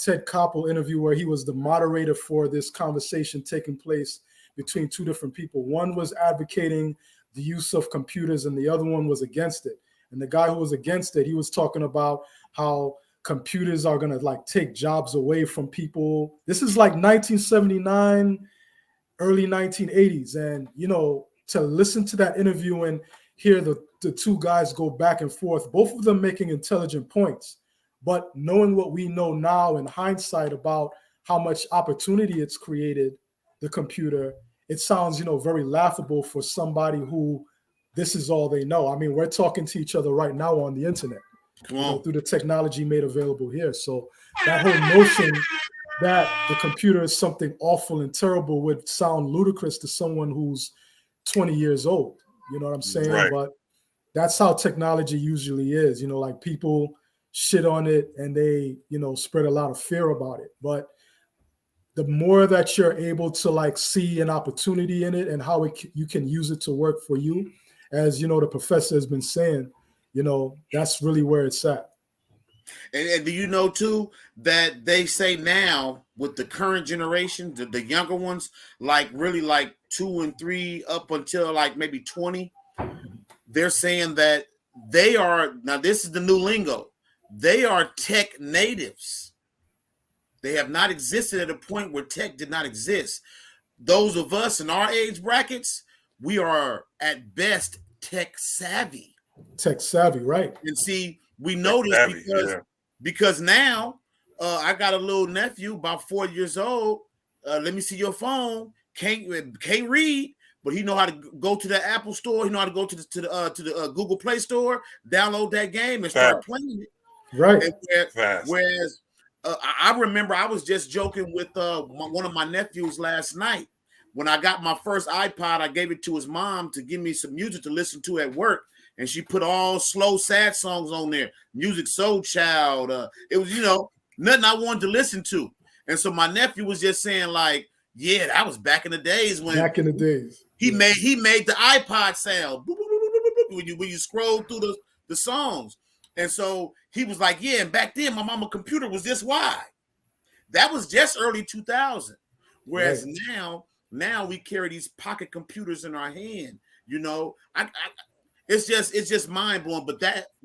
Ted Koppel interview where he was the moderator for this conversation taking place between two different people. One was advocating the use of computers and the other one was against it. And the guy who was against it, he was talking about how computers are going to like take jobs away from people. This is like 1979, early 1980s. And, you know, to listen to that interview and hear the two guys go back and forth, both of them making intelligent points, but knowing what we know now in hindsight about how much opportunity it's created, the computer, it sounds, you know, very laughable for somebody who this is all they know. I mean, we're talking to each other right now on the internet, through the technology made available here. So that whole notion that the computer is something awful and terrible would sound ludicrous to someone who's 20 years old. You know what I'm saying? Right. But that's how technology usually is. You know, like people shit on it and they, you know, spread a lot of fear about it. But the more that you're able to like see an opportunity in it and how you can use it to work for you, as you know, the professor has been saying, you know, that's really where it's at. And do you know too that they say now with the current generation, the younger ones, like really like 2 and 3 up until like maybe 20, they're saying that they are, now this is the new lingo, they are tech natives. They have not existed at a point where tech did not exist. Those of us in our age brackets, we are at best tech savvy. Tech savvy, right? And see, we know this because now I got a little nephew about 4 years old. Let me see your phone. Can't read, but he know how to go to the Apple store. He know how to go to the Google Play Store, download that game, and start playing it. Right. Whereas I remember I was just joking with one of my nephews last night. When I got my first iPod, I gave it to his mom to give me some music to listen to at work. And she put all slow, sad songs on there. Music Soul Child. It was, you know, nothing I wanted to listen to. And so my nephew was just saying, like, yeah, that was back in the days when he made the iPod sound when you scroll through the songs. And so he was like, yeah, and back then my mama computer was this wide. That was just early 2000. Whereas now we carry these pocket computers in our hand. You know, it's just mind blowing. But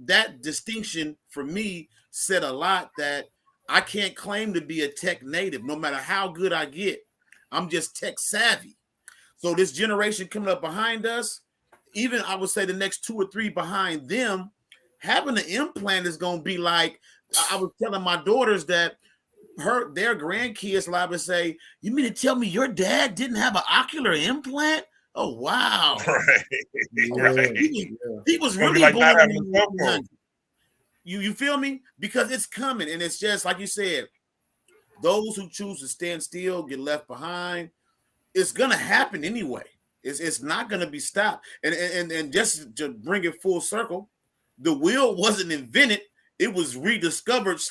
that distinction for me said a lot, that I can't claim to be a tech native, no matter how good I get. I'm just tech savvy. So this generation coming up behind us, even I would say the next 2 or 3 behind them, having an implant is going to be like, I was telling my daughters that their grandkids liable to say, you mean to tell me your dad didn't have an ocular implant? Oh, wow. Right. He was really like born in the You feel me? Because it's coming, and it's just like you said, those who choose to stand still get left behind. It's going to happen anyway. It's not going to be stopped. And just to bring it full circle, the wheel wasn't invented. It was rediscovered /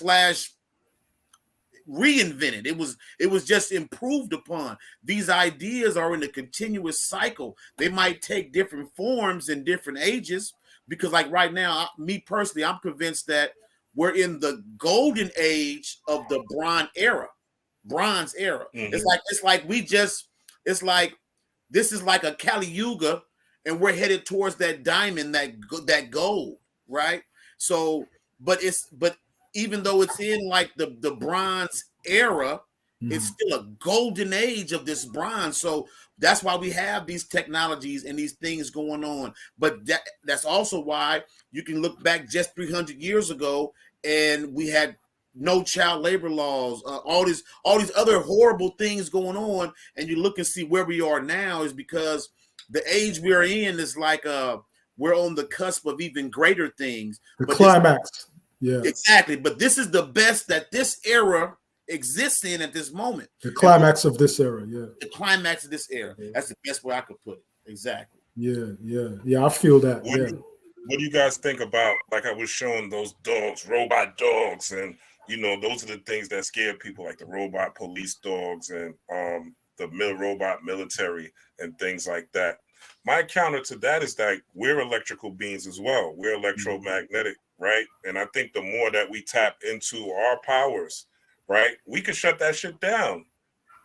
reinvented. It was just improved upon. These ideas are in a continuous cycle. They might take different forms in different ages, because like right now, me personally, I'm convinced that we're in the golden age of the bronze era. Mm-hmm. It's like this is like a Kali Yuga, and we're headed towards that diamond, that gold, right? So, but even though it's in like the bronze era, it's still a golden age of this bronze. So that's why we have these technologies and these things going on. But that's also why you can look back just 300 years ago, and we had no child labor laws, all these other horrible things going on, and you look and see where we are now is because the age we're in is like we're on the cusp of even greater things. The climax. Yeah, exactly. But this is the best that this era exists in at this moment. The climax of this era. Yeah. The climax of this era. Yeah. That's the best way I could put it. Exactly. Yeah. I feel that. What do you guys think about, like I was showing those dogs, robot dogs, and those are the things that scare people, like the robot police dogs and the robot military and things like that. My counter to that is that we're electrical beings as well. We're electromagnetic, right? And I think the more that we tap into our powers, right, we can shut that shit down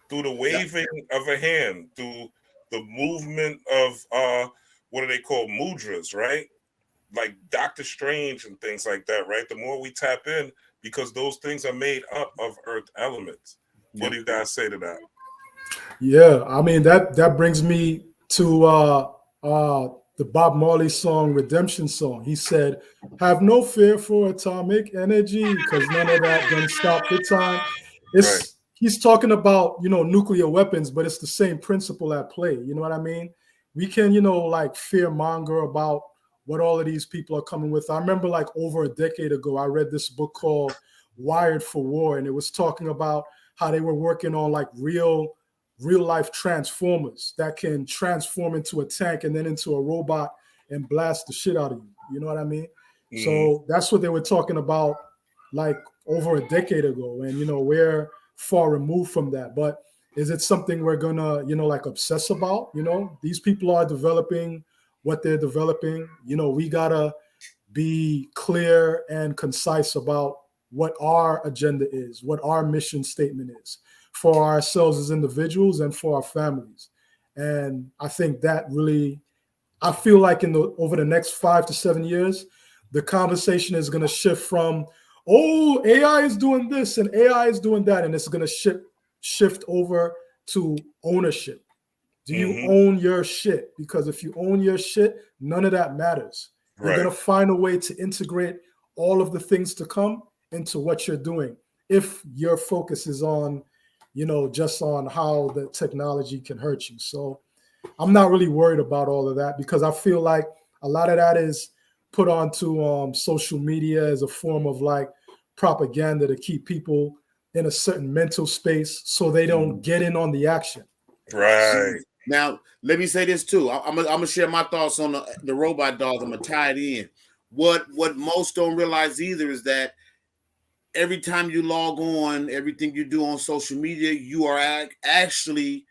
through the waving of a hand, through the movement of what do they call mudras, right? Like Doctor Strange and things like that, right? The more we tap in, because those things are made up of earth elements. What do you guys say to that? Yeah, I mean that brings me to the Bob Marley song Redemption Song. He said, "Have no fear for atomic energy, because none of that gonna stop the time." He's talking about nuclear weapons, but it's the same principle at play. You know what I mean? we can, like fear monger about what all of these people are coming with. I remember like over a decade ago, I read this book called Wired for War, and it was talking about how they were working on like real life transformers that can transform into a tank and then into a robot and blast the shit out of you. You know what I mean? Mm. So that's what they were talking about like over a decade ago. And, we're far removed from that. But is it something we're gonna, like obsess about? These people are developing what they're developing. We gotta be clear and concise about what our agenda is, what our mission statement is for ourselves as individuals and for our families. And I think that really, I feel like over the next 5 to 7 years, the conversation is going to shift from, oh, AI is doing this and AI is doing that. And it's going to shift over to ownership. Do you own your shit? Because if you own your shit, none of that matters. You're going to find a way to integrate all of the things to come into what you're doing. If your focus is on, just on how the technology can hurt you. So I'm not really worried about all of that because I feel like a lot of that is put onto social media as a form of like propaganda to keep people in a certain mental space so they don't get in on the action. Right. Now, let me say this too. I'm gonna share my thoughts on the robot dogs. I'm gonna tie it in. What most don't realize either is that every time you log on, everything you do on social media, you are actually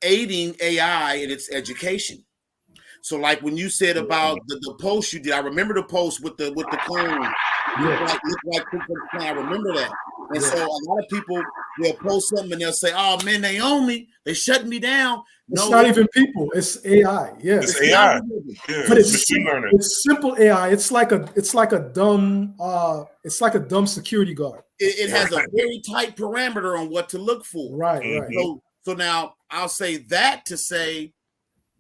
aiding AI in its education. So, like when you said about the post you did, I remember the post with the cone. Look like I remember that. And so a lot of people will post something and they'll say, "Oh man, they own me. They shut me down." It's not even people. It's AI. Yeah, it's AI. But it's simple AI. It's like a dumb security guard. It has a very tight parameter on what to look for. Right. So now I'll say that to say,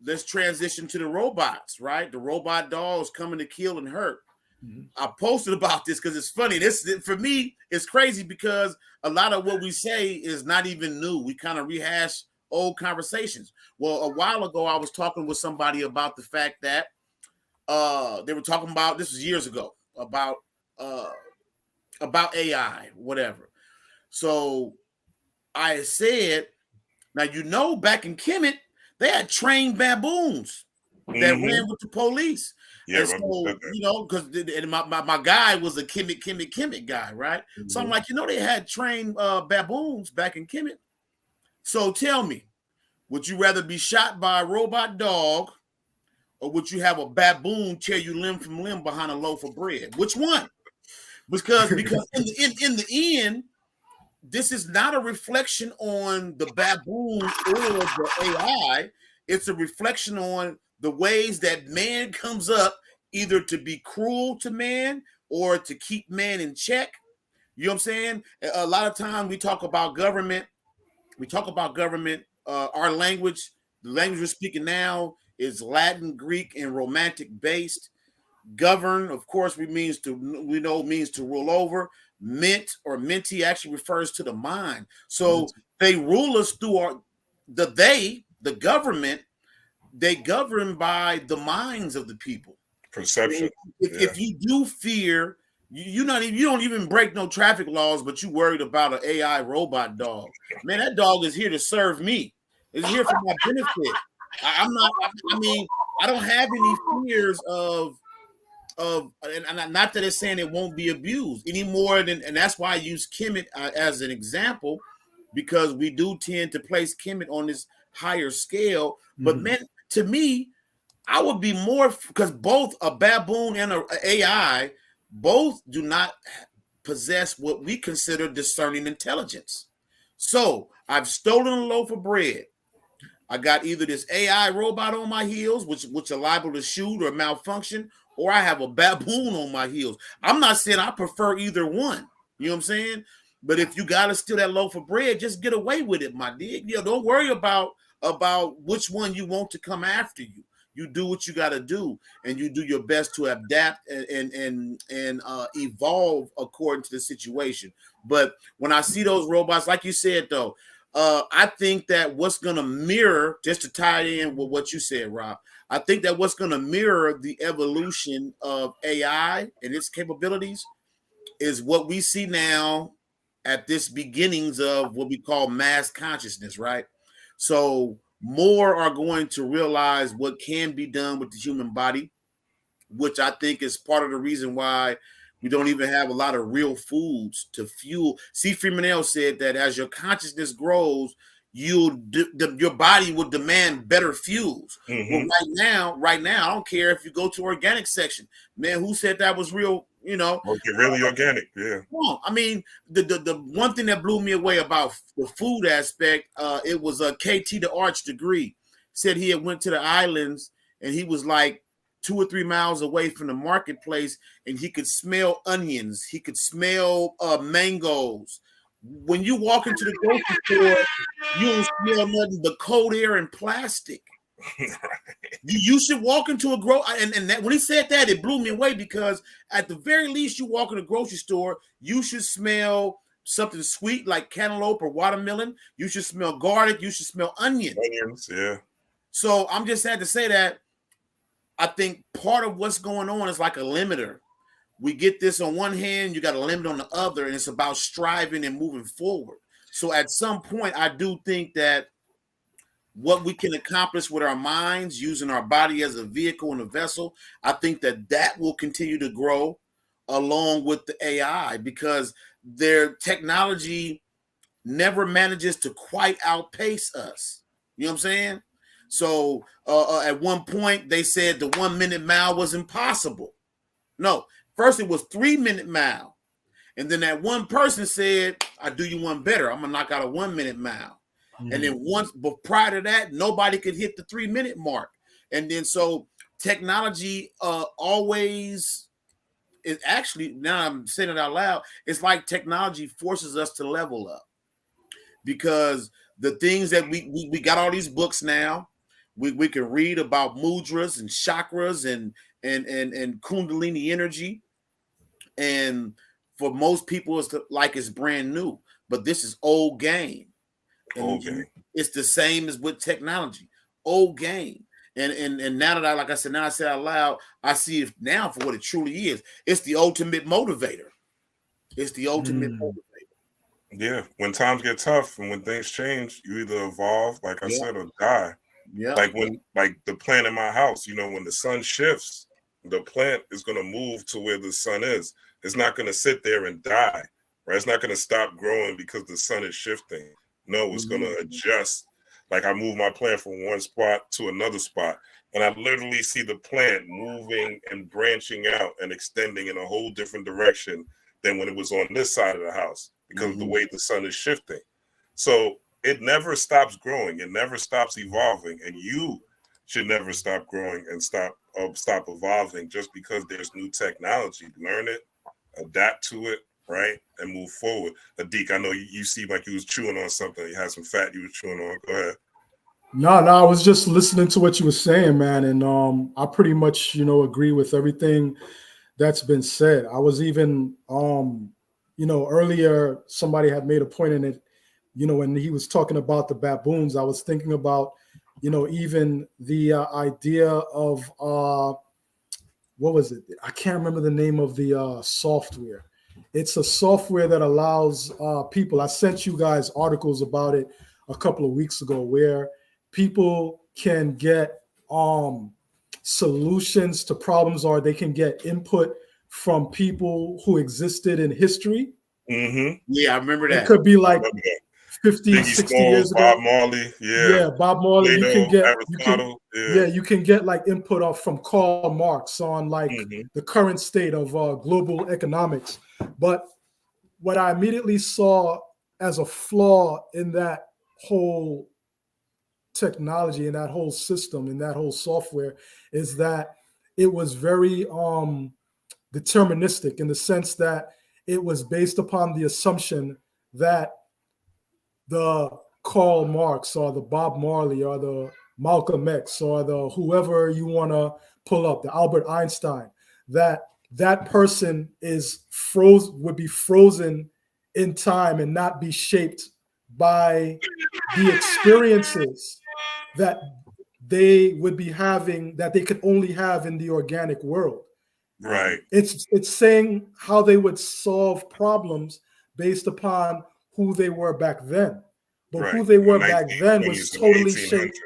let's transition to the robots. Right, the robot dogs coming to kill and hurt. I posted about this because it's funny. This for me is crazy because a lot of what we say is not even new. We kind of rehash old conversations. Well, a while ago, I was talking with somebody about the fact that they were talking about, this was years ago, about AI, whatever. So I said, now, back in Kemet, they had trained baboons that ran with the police. Yeah, and so, because my guy was a Kemet guy, right? So I'm like, they had trained baboons back in Kemet. So tell me, would you rather be shot by a robot dog or would you have a baboon tear you limb from limb behind a loaf of bread? Which one? Because in the end, this is not a reflection on the baboon or the AI. It's a reflection on the ways that man comes up either to be cruel to man or to keep man in check. You know what I'm saying? A lot of times we talk about government. Our language, the language we're speaking now is Latin, Greek, and Romantic based. Govern, of course, means to rule over. Mint or minty actually refers to the mind. So they rule us through the government. They govern by the minds of the people. Perception. If you do fear, you don't even break no traffic laws, but you worried about an AI robot dog. Man, that dog is here to serve me. It's here for my benefit. I don't have any fears of and not that it's saying it won't be abused any more than, and that's why I use Kemet as an example, because we do tend to place Kemet on this higher scale. But man, to me, I would be more, because both a baboon and an AI both do not possess what we consider discerning intelligence. So I've stolen a loaf of bread. I got either this AI robot on my heels, which are liable to shoot or malfunction, or I have a baboon on my heels. I'm not saying I prefer either one. You know what I'm saying? But if you got to steal that loaf of bread, just get away with it, my dig. Don't worry about which one you want to come after you. You do what you got to do, and you do your best to adapt and evolve according to the situation. But when I see those robots, like you said, though, I think that what's going to mirror, just to tie it in with what you said, Rob, I think that what's going to mirror the evolution of AI and its capabilities is what we see now at this beginnings of what we call mass consciousness, right? So more are going to realize what can be done with the human body, which I think is part of the reason why we don't even have a lot of real foods to fuel. C. Freeman said that as your consciousness grows, your body will demand better fuels. Mhm. Well, right now, I don't care if you go to organic section. Man, who said that was real? Well, get really organic, yeah. Well, I mean, the one thing that blew me away about the food aspect, it was a KT the Arch degree. Said he had went to the islands and he was like 2 or 3 miles away from the marketplace, and he could smell onions. He could smell mangoes. When you walk into the grocery store, you don't smell nothing but cold air and plastic. You should walk into a and that, when he said that, it blew me away, because at the very least, you walk in a grocery store, you should smell something sweet like cantaloupe or watermelon. You should smell garlic. You should smell onions. Onions, yeah. So I'm just sad to say that I think part of what's going on is like a limiter. We get this on one hand, you got a limit on the other, and it's about striving and moving forward. So at some point, I do think that what we can accomplish with our minds, using our body as a vehicle and a vessel, I think that will continue to grow along with the AI, because their technology never manages to quite outpace us. You know what I'm saying? So at one point, they said the 1 minute mile was impossible. No, first it was 3 minute mile. And then that one person said, I do you one better. I'm going to knock out a 1 minute mile. Mm-hmm. And then but prior to that, nobody could hit the 3 minute mark. And then so technology always is actually, now I'm saying it out loud, it's like technology forces us to level up, because the things that we got all these books now, we can read about mudras and chakras and kundalini energy. And for most people, it's brand new, but this is old game. And it's the same as with technology, old game. And now that I said out loud, I see it now for what it truly is. It's the ultimate motivator. It's the ultimate motivator. Yeah, when times get tough and when things change, you either evolve, like I said, or die. Yeah. Like the plant in my house, when the sun shifts, the plant is going to move to where the sun is. It's not going to sit there and die, right? It's not going to stop growing because the sun is shifting. No, it's going to adjust. Like I move my plant from one spot to another spot, and I literally see the plant moving and branching out and extending in a whole different direction than when it was on this side of the house, because of the way the sun is shifting. So it never stops growing. It never stops evolving. And you should never stop growing and stop evolving just because there's new technology. Learn it, adapt to it, right? And move forward. Adik, I know you seem like you was chewing on something. You had some fat you was chewing on. Go ahead. No, I was just listening to what you were saying, man. And I pretty much, agree with everything that's been said. I was even, earlier somebody had made a point in it, when he was talking about the baboons, I was thinking about, even the idea of, what was it? I can't remember the name of the software. It's a software that allows people, I sent you guys articles about it a couple of weeks ago, where people can get solutions to problems, or they can get input from people who existed in history. Mm-hmm. Yeah, I remember that. It could be like 50, Biggie 60 Smalls, years ago. Bob Marley. Yeah, Bob Marley. Plato, you can get like input from Karl Marx on like the current state of global economics. But what I immediately saw as a flaw in that whole technology, in that whole system, in that whole software, is that it was very deterministic, in the sense that it was based upon the assumption that the Karl Marx or the Bob Marley or the Malcolm X or the whoever you want to pull up, the Albert Einstein, that person would be frozen in time and not be shaped by the experiences that they would be having that they could only have in the organic world. Right. It's saying how they would solve problems based upon who they were back then. But Right. who they were The back then 1920s was and totally 1800s, shaped.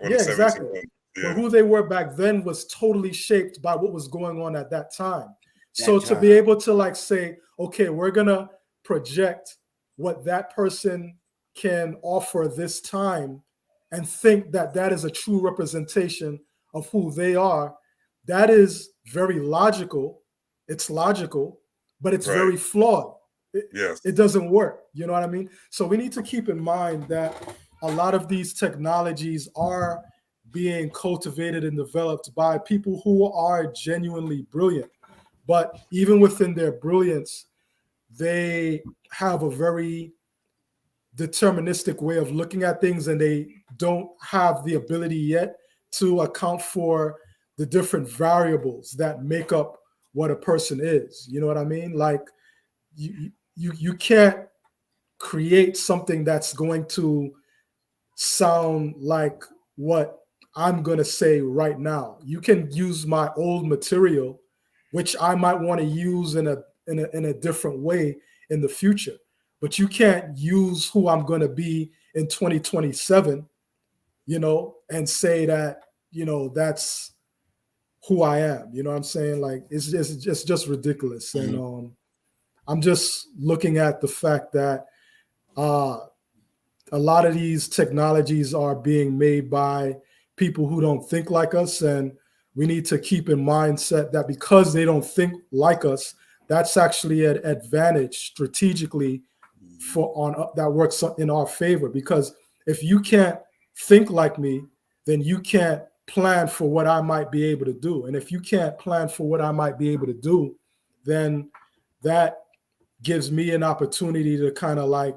or Yeah, the exactly. 1700s. But Yeah. who they were back then was totally shaped by what was going on at that time. That So to time. be able to like say, okay, we're gonna project what that person can offer this time and think that that is a true representation of who they are, that is very logical. It's logical, but it's Right. very flawed. Yes. It doesn't work. You know what I mean? So we need to keep in mind that a lot of these technologies are being cultivated and developed by people who are genuinely brilliant. But even within their brilliance, they have a very deterministic way of looking at things, and they don't have the ability yet to account for the different variables that make up what a person is. You know what I mean? Like you can't create something that's going to sound like what I'm going to say right now. You can use my old material, which I might want to use in a different way in the future, but you can't use who I'm going to be in 2027, you know, and say that, you know, that's who I am. You know what I'm saying? Like it's just ridiculous. Mhm. And I'm just looking at the fact that a lot of these technologies are being made by people who don't think like us, and we need to keep in mindset that because they don't think like us, that's actually an advantage strategically for on that works in our favor. Because if you can't think like me, then you can't plan for what I might be able to do. And if you can't plan for what I might be able to do, then that gives me an opportunity to kind of like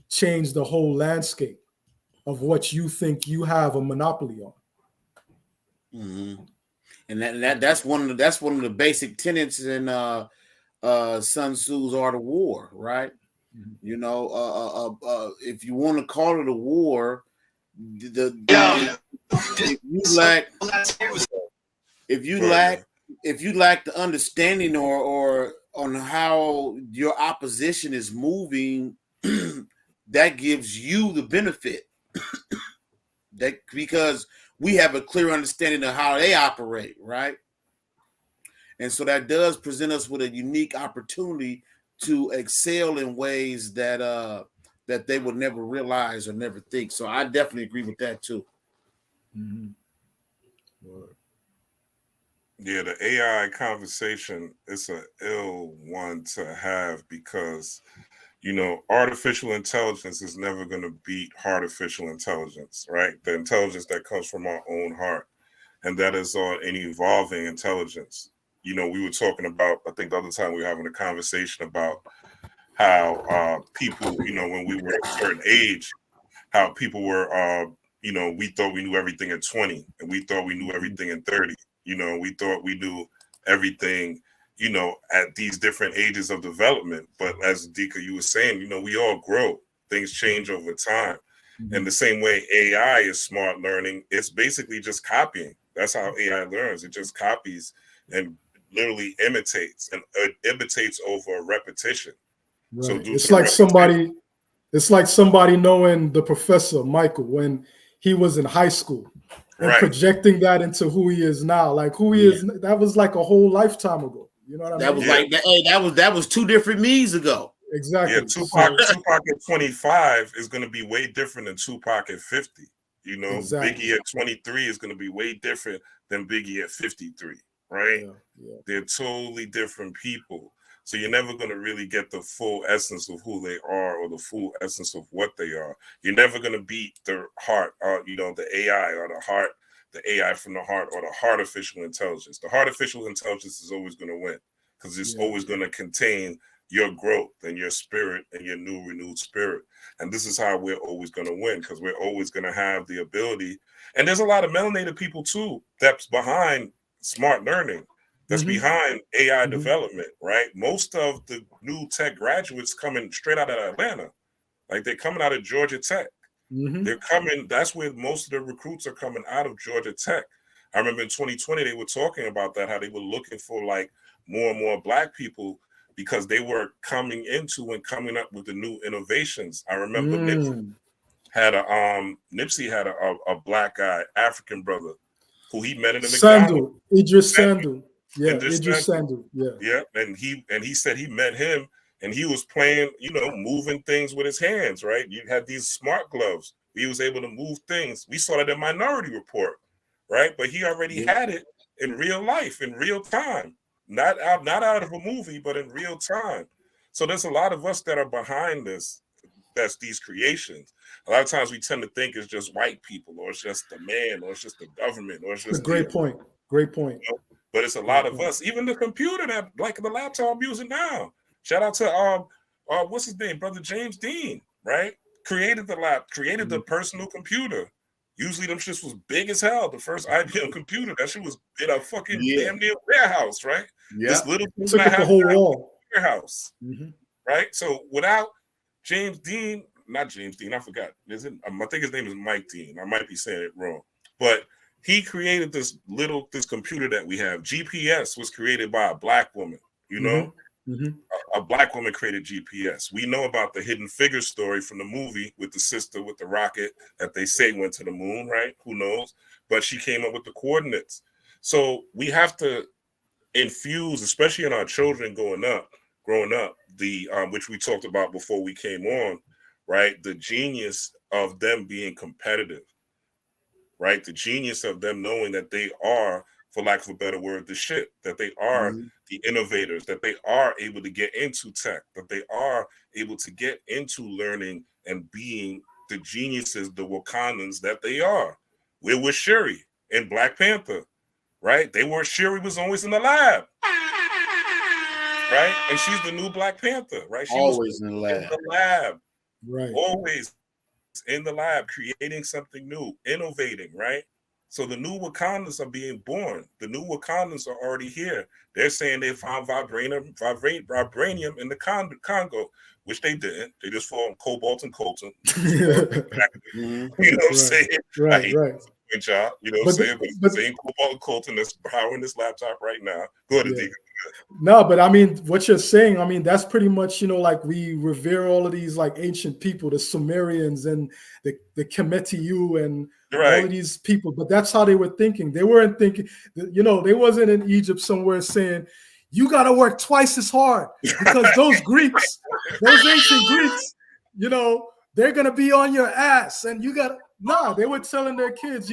change the whole landscape of what you think you have a monopoly on. Mm-hmm. And that's one of the basic tenets in Sun Tzu's Art of War, right? Mhm. You know, if you want to call it a war, if you lack the understanding or on how your opposition is moving, that gives you the benefit. That because we have a clear understanding of how they operate, right? And so that does present us with a unique opportunity to excel in ways that that they would never realize or never think. So I definitely agree with that too. Mm-hmm. Yeah, the AI conversation is an ill one to have because, you know, artificial intelligence is never going to beat artificial intelligence, right? The intelligence that comes from our own heart, and that is an evolving intelligence. You know, we were talking about, I think the other time we were having a conversation about how people, you know, when we were at a certain age, how people were, you know, we thought we knew everything at 20 and we thought we knew everything at 30. You know, we thought we knew everything, you know, at these different ages of development. But as Dika, you were saying, you know, we all grow. Things change over time. Mm-hmm. And the same way AI is smart learning, it's basically just copying. That's how AI learns. It just copies and literally imitates, and imitates over repetition. Right. So due It's to like repetition, somebody knowing the professor Michael when he was in high school and right. projecting that into who he is now. Like who he is, that was like a whole lifetime ago. You know what I That mean? was like that was 2 different me's ago. Exactly. Yeah, Tupac at 25 is going to be way different than Tupac at 50. You know, Exactly. Biggie at 23 is going to be way different than Biggie at 53, right? Yeah. They're totally different people. So you're never going to really get the full essence of who they are or the full essence of what they are. You're never going to beat the heart, you know, the AI or the AI from the heart or the artificial intelligence. The artificial intelligence is always going to win because it's always going to contain your growth and your spirit and your new renewed spirit. And this is how we're always going to win, because we're always going to have the ability. And there's a lot of melanated people too that's behind smart learning, that's behind AI development, right? Most of the new tech graduates coming straight out of Atlanta, like they're coming out of Georgia Tech. They're coming. That's where most of the recruits are coming out of Georgia Tech. I remember in 2020 they were talking about that, how they were looking for like more and more Black people because they were coming into and coming up with the new innovations. I remember Nipsey had a Black guy, African brother, who he met in the McDonald's. Idris Sandu. Yeah, Idris Sandu. Yeah, and he said he met him and he was playing, moving things with his hands, right? You had these smart gloves. He was able to move things. We saw that in Minority Report, right? But he already had it in real life, in real time. Not out of a movie, but in real time. So there's a lot of us that are behind this. That's these creations. A lot of times we tend to think it's just white people, or it's just the man, or it's just the government, or it's just Great point. But it's a lot of us. Even the computer that, like the laptop I'm using now. Shout out to what's his name, brother James Dean, right? Created the personal computer. Usually them shits was big as hell. The first IBM computer, that shit was in a fucking damn near warehouse, right? Yeah. This little Took up the whole wall. Warehouse, right? So without James Dean, not James Dean, I forgot. I think his name is Mike Dean. I might be saying it wrong, but he created this computer that we have. GPS was created by a Black woman, A Black woman created GPS. We know about the Hidden Figures story from the movie with the sister with the rocket that they say went to the moon, right? Who knows? But she came up with the coordinates. So we have to infuse, especially in our children growing up, the which we talked about before we came on, right? The genius of them being competitive, right? The genius of them knowing that they are, for lack of a better word, the shit, that they are the innovators, that they are able to get into tech, that they are able to get into learning and being the geniuses, the Wakandans that they are. We're with Shuri in Black Panther, right? Shuri was always in the lab, right? And she's the new Black Panther, right? She always was in the lab, right? Always in the lab, creating something new, innovating, right? So the new Wakandans are being born. The new Wakandans are already here. They're saying they found vibranium in the Congo, which they didn't. They just found cobalt and coltan. You know what I'm saying? Right. Good job. You know what I'm saying? But same cobalt and coltan that's powering this laptop right now. Go ahead, Adika. No, but I mean, what you're saying, I mean, that's pretty much, like we revere all of these like ancient people, the Sumerians and the Kemetiu and all of these people, but that's how they were thinking. They weren't thinking, they wasn't in Egypt somewhere saying, you got to work twice as hard because those Greeks, those ancient Greeks, they're going to be on your ass and you got to, they were telling their kids,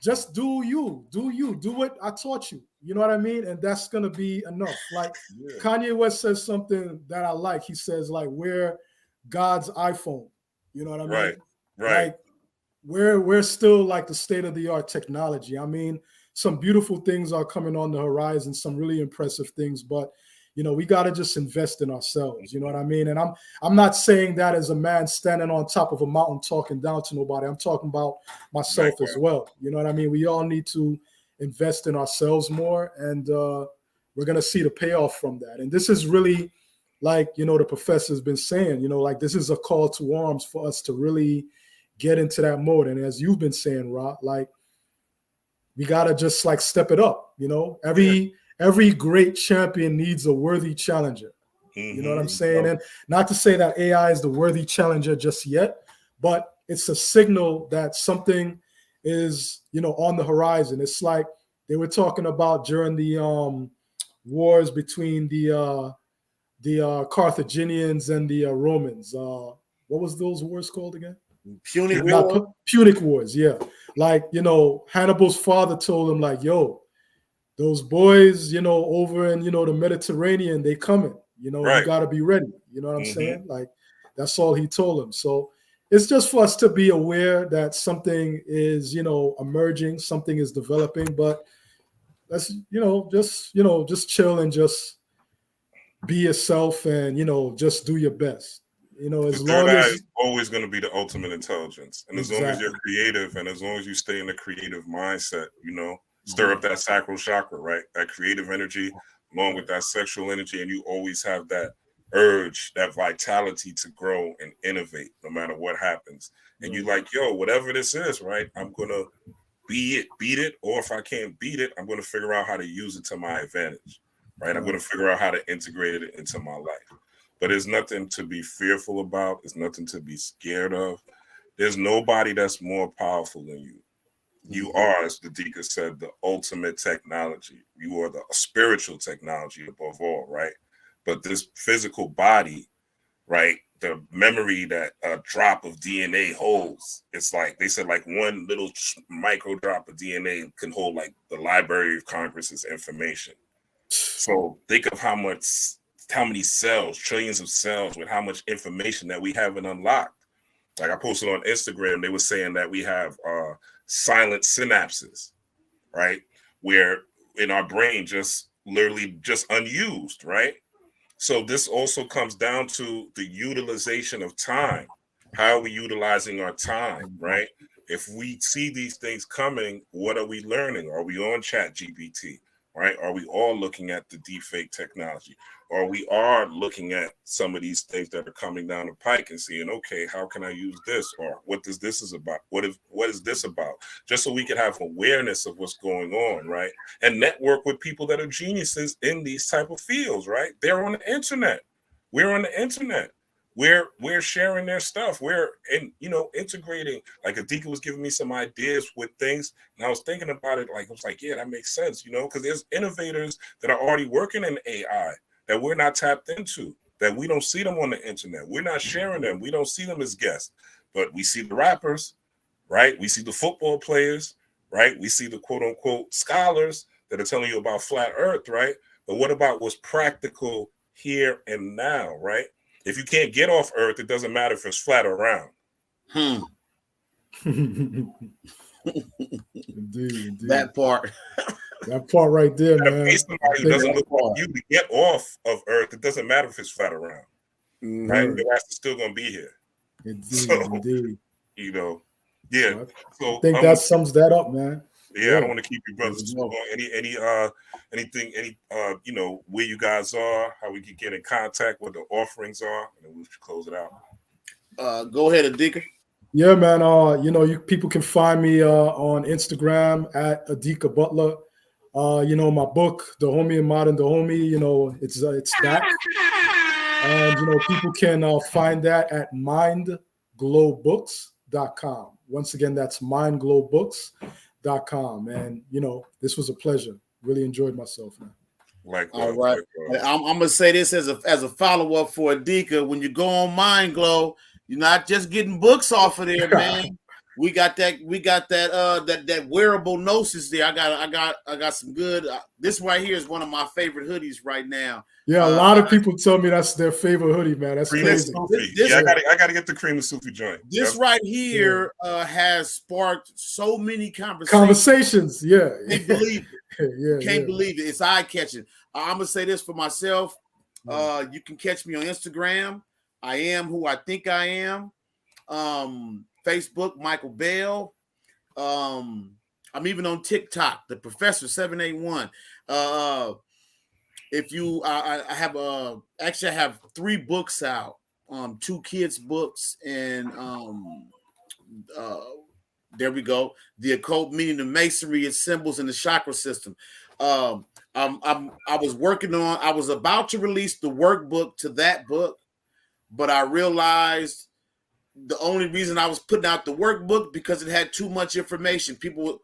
just do what I taught you. You know what I mean? And that's going to be enough. Like Kanye West says something that I like. He says like, we're God's iPhone. You know what I mean? Right. Like we're still like the state of the art technology. I mean, some beautiful things are coming on the horizon, some really impressive things, but we got to just invest in ourselves. You know what I mean? And I'm not saying that as a man standing on top of a mountain talking down to nobody. I'm talking about myself as well. You know what I mean? We all need to invest in ourselves more, and we're going to see the payoff from that. And this is really like, the professor's been saying, like this is a call to arms for us to really get into that mode. And as you've been saying, Ra, like we got to just like step it up. Every great champion needs a worthy challenger. You know what I'm saying? And not to say that AI is the worthy challenger just yet, but it's a signal that something is, on the horizon. It's like they were talking about during the wars between the Carthaginians and the Romans. What was those wars called again? Punic Wars, yeah. Like, Hannibal's father told him like, yo, those boys, over in, the Mediterranean, they coming, you got to be ready. You know what I'm saying? Like, that's all he told him. So it's just for us to be aware that something is, emerging, something is developing, but let's, just chill and just be yourself and, just do your best. As long as always going to be the ultimate intelligence. And as long as you're creative and as long as you stay in a creative mindset, stir up that sacral chakra, right? That creative energy along with that sexual energy. And you always have that urge, that vitality to grow and innovate no matter what happens. And you like, yo, whatever this is, right? I'm gonna beat it, or if I can't beat it, I'm gonna figure out how to use it to my advantage. Right? I'm gonna figure out how to integrate it into my life. But there's nothing to be fearful about, there's nothing to be scared of. There's nobody that's more powerful than you. You are, as the Deacon said, the ultimate technology. You are the spiritual technology above all, right? But this physical body, right? The memory that a drop of DNA holds, it's like they said, like one little micro drop of DNA can hold like the Library of Congress's information. So think of how many cells, trillions of cells, with how much information that we haven't unlocked. Like I posted on Instagram, they were saying that we have silent synapses, right? Where in our brain just literally just unused, right? So this also comes down to the utilization of time. How are we utilizing our time, right? If we see these things coming, what are we learning? Are we on ChatGPT, right? Are we all looking at the deepfake technology? Or we are looking at some of these things that are coming down the pike and seeing, okay, how can I use this? Or what is this about? What is this about? Just so we can have awareness of what's going on, right? And network with people that are geniuses in these type of fields, right? They're on the internet. We're on the internet. We're sharing their stuff. We're integrating. Like Adika was giving me some ideas with things, and I was thinking about it. Like I was like, yeah, that makes sense, because there's innovators that are already working in AI that we're not tapped into, that we don't see them on the internet. We're not sharing them. We don't see them as guests, but we see the rappers, right? We see the football players, right? We see the quote unquote scholars that are telling you about flat earth, right? But what about what's practical here and now, right? If you can't get off earth, it doesn't matter if it's flat or round. Indeed. That part. That part right there, man. If somebody who doesn't look like you to get off of earth, it doesn't matter if it's flat or round. Right? Your ass is still gonna be here. Indeed. Yeah. So I think that sums that up, man. Yeah, I don't want to keep you brothers too long. Anything, where you guys are, how we can get in contact, what the offerings are, and then we should close it out. Go ahead, Adika. Yeah, man. People can find me on Instagram at Adika Butler. My book, The Homie and Modern the Homie, it's back. And people can find that at mindglowbooks.com. Once again, that's mindglowbooks.com. And this was a pleasure. Really enjoyed myself, man. All right. I'm gonna say this as a follow-up for Adika. When you go on Mindglow, you're not just getting books off of there, man. We got that wearable gnosis there. I got some good. This right here is one of my favorite hoodies right now. Yeah, a lot of people tell me that's their favorite hoodie, man. That's crazy. I gotta get the cream of Sufi joint. This right here has sparked so many conversations. Yeah, can't believe it. Can't believe it. It's eye catching. I'm gonna say this for myself. You can catch me on Instagram. I am who I think I am. Facebook, Michael Bell. I'm even on TikTok, the Professor 781. If you, I have 3 books out, 2 kids books, and there we go. The Occult Meaning of Masonry, its symbols, and the chakra system. I was about to release the workbook to that book, but I realized the only reason I was putting out the workbook because it had too much information.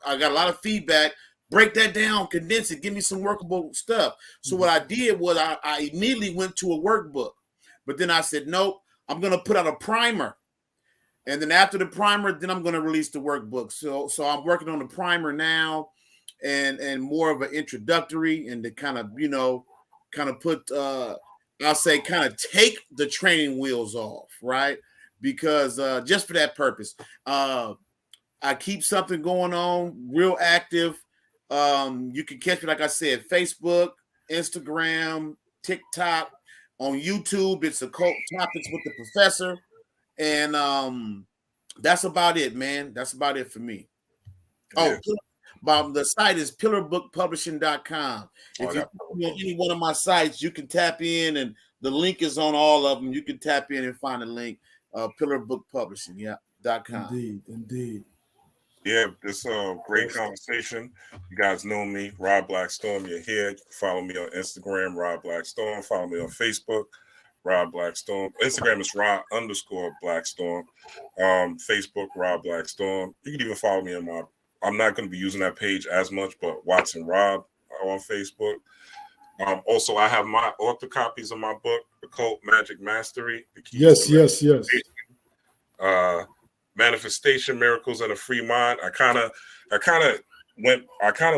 I got a lot of feedback. Break that down, condense it, give me some workable stuff. So what I did was I immediately went to a workbook, but then I said, nope, I'm going to put out a primer. And then after the primer, then I'm going to release the workbook. So I'm working on the primer now and more of an introductory and to kind of put, I'll say kind of take the training wheels off, right? Because just for that purpose, I keep something going on, real active. You can catch me, like I said, Facebook, Instagram, TikTok, on YouTube. It's Occult Topics with the Professor, and that's about it, man. That's about it for me. Oh, The site is pillarbookpublishing.com. If you any one of my sites, you can tap in, and the link is on all of them. You can tap in and find a link. Pillarbookpublishing.com. Indeed. Yeah, this great conversation. You guys know me, Rob Blackstorm. You're here. You can follow me on Instagram, Rob Blackstorm. Follow me on Facebook, Rob Blackstorm. Instagram is Rob_Blackstorm. Facebook, Rob Blackstorm. You can even follow me on I'm not going to be using that page as much, but Watson Rob on Facebook. Also, I have my author copies of my book, Occult Magic Mastery. Yes. Manifestation, Miracles, and a Free Mind. I kind of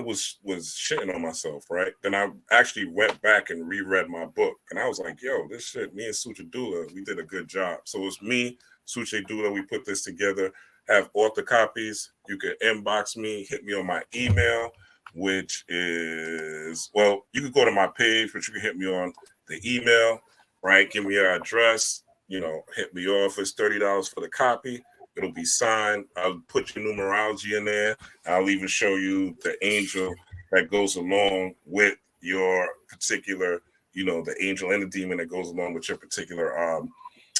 was shitting on myself, right? Then I actually went back and reread my book, and I was like, yo, this shit, me and Sucha Dula, we did a good job. So it's me, Sucha Dula, we put this together. Have author copies. You can inbox me, hit me on my email, which is, well, you can go to my page, but you can hit me on the email, right? Give me your address, hit me off. It's $30 for the copy. It'll be signed. I'll put your numerology in there. I'll even show you the angel that goes along with your particular, the angel and the demon that goes along with your particular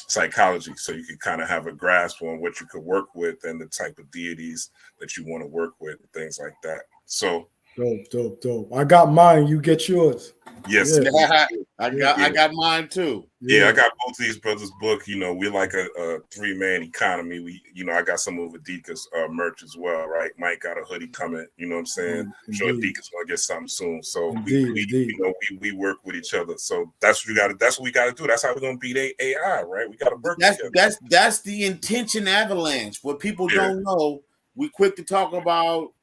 psychology. So you can kind of have a grasp on what you could work with and the type of deities that you want to work with and things like that. So dope. I got mine. You get yours. Yes, yeah. I got mine too. Yeah, I got both of these brothers' book. We're like a 3-man economy. We, I got some of Adika's merch as well, right? Mike got a hoodie coming. You know what I'm saying? I'm sure Adika's gonna get something soon. So we work with each other. So that's what you got to. That's what we got to do. That's how we're gonna beat AI, right? We got to work together. That's the intention avalanche. What people don't know, we quick to talk about.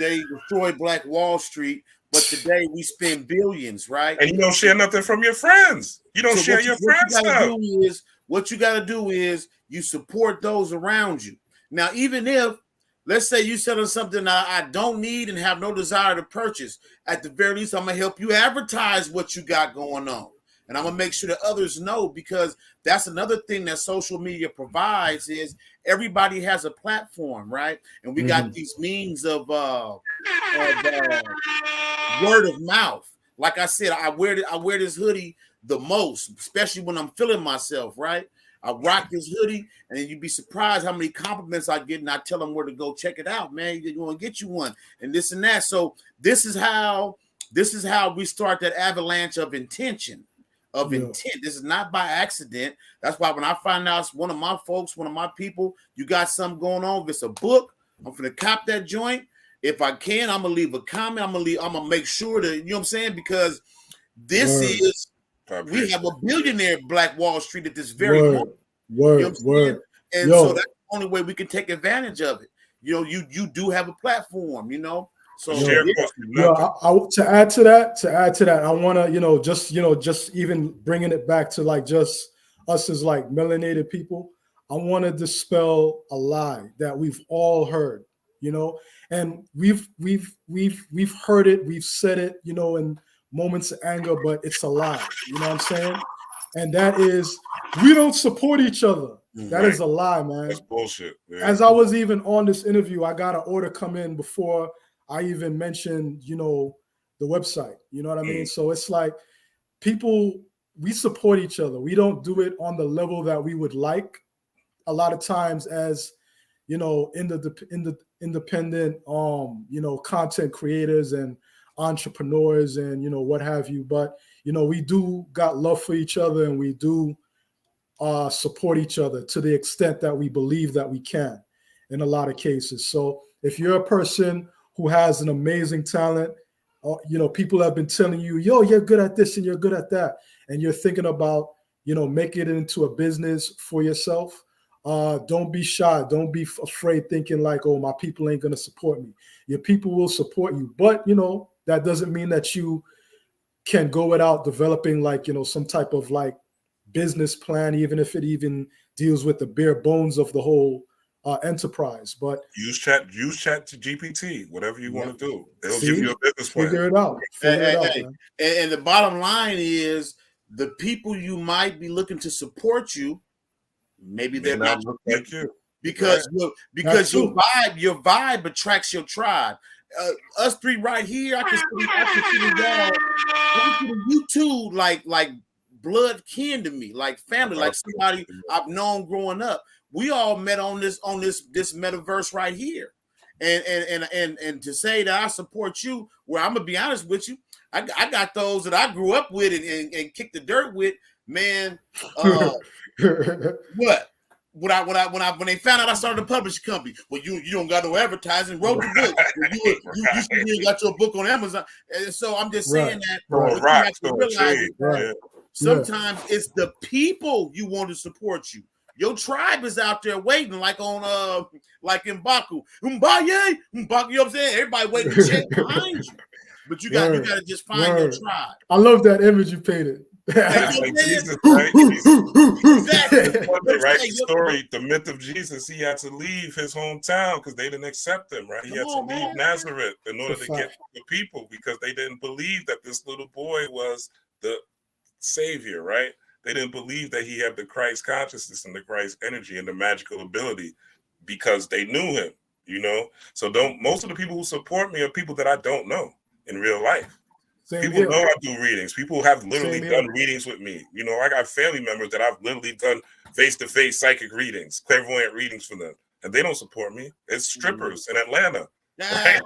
They destroyed Black Wall Street, but today we spend billions, right? And you don't share nothing from your friends. You don't share your friends' stuff. What you got to do is you support those around you. Now, even if, let's say you selling something I don't need and have no desire to purchase, at the very least, I'm going to help you advertise what you got going on. And I'm going to make sure that others know, because that's another thing that social media provides is everybody has a platform, right? And we got these means of word of mouth. Like I said, I wear this hoodie the most, especially when I'm feeling myself, right? I rock this hoodie, and then you'd be surprised how many compliments I get, and I tell them where to go check it out, man. You're going to get you one, and this and that. So this is how we start that avalanche of intention. Intent. This is not by accident. That's why when I find out it's one of my folks, one of my people, you got something going on. If it's a book, I'm gonna cop that joint. If I can, I'm gonna leave a comment. I'm gonna make sure that, you know what I'm saying, because this is we have a billionaire Black Wall Street at this very moment. Word. And so that's the only way we can take advantage of it. You do have a platform, So to add to that, I want to, just even bringing it back to like just us as like melanated people, I want to dispel a lie that we've all heard, and we've heard it, we've said it, in moments of anger, but it's a lie, you know what I'm saying? And that is, we don't support each other. That is a lie, man. That's bullshit. Man. As I was even on this interview, I got an order come in before I even mentioned, the website, you know what I mean? So it's like we support each other. We don't do it on the level that we would like. A lot of times as, in the independent, content creators and entrepreneurs and, what have you. But, we do got love for each other, and we do support each other to the extent that we believe that we can in a lot of cases. So if you're a person who has an amazing talent, people have been telling you, yo, you're good at this and you're good at that, and you're thinking about, making it into a business for yourself, don't be shy. Don't be afraid thinking like, oh, my people ain't going to support me. Your people will support you. But, that doesn't mean that you can go without developing like, some type of like business plan, even if it even deals with the bare bones of the whole enterprise. But use chat to GPT, whatever you want to do. It'll give you a business plan. Figure it out. And the bottom line is, the people you might be looking to support you, maybe they're not like you, because your vibe attracts your tribe. us three right here, I consider you two like blood kin to me, like family, like somebody I've known growing up. We all met on this metaverse right here. And to say that I support you, where I'm gonna be honest with you, I got those that I grew up with and kicked the dirt with, man. When they found out I started a publishing company, well, you don't got no advertising, wrote the book. You got your book on Amazon. And so I'm just saying that you have to realize sometimes it's the people you want to support you. Your tribe is out there waiting, like on like in Baku. Mbaye, you know what I'm saying? Everybody waiting to check behind you. But you got to just find your tribe. I love that image you painted. Jesus, right? Right? The story, the myth of Jesus, he had to leave his hometown because they didn't accept him, right? He had to leave Nazareth in order to get the people because they didn't believe that this little boy was the savior, right? They didn't believe that he had the Christ consciousness and the Christ energy and the magical ability because they knew him, you know? So most of the people who support me are people that I don't know in real life. People know I do readings. People have literally done readings with me. You know, I got family members that I've literally done face-to-face psychic readings, clairvoyant readings for them. And they don't support me. It's strippers in Atlanta. Right?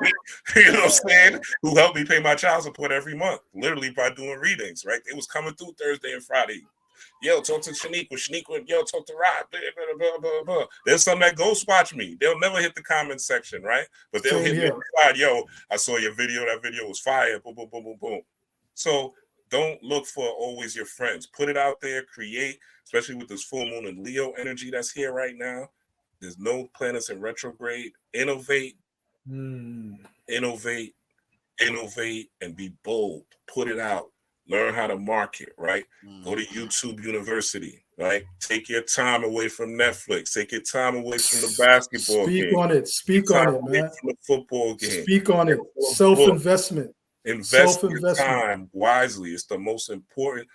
You know what I'm saying? Who help me pay my child support every month, literally by doing readings, right? It was coming through Thursday and Friday. Yo, talk to Shaniqua. Shaniqua, yo, talk to Rod. Blah, blah, blah, blah. There's some that ghost watch me. They'll never hit the comment section, right? But they'll hit me on the side. Yo, I saw your video. That video was fire. Boom, boom, boom, boom, boom. So don't look for always your friends. Put it out there. Create, especially with this full moon and Leo energy that's here right now. There's no planets in retrograde. Innovate, innovate, and be bold. Put it out. Learn how to market, right? Go to YouTube University, right? Take your time away from Netflix. Take your time away from the basketball game. Speak on it, man. From the football game. Speak on it. Self-investment. Invest your time wisely. It's the most important.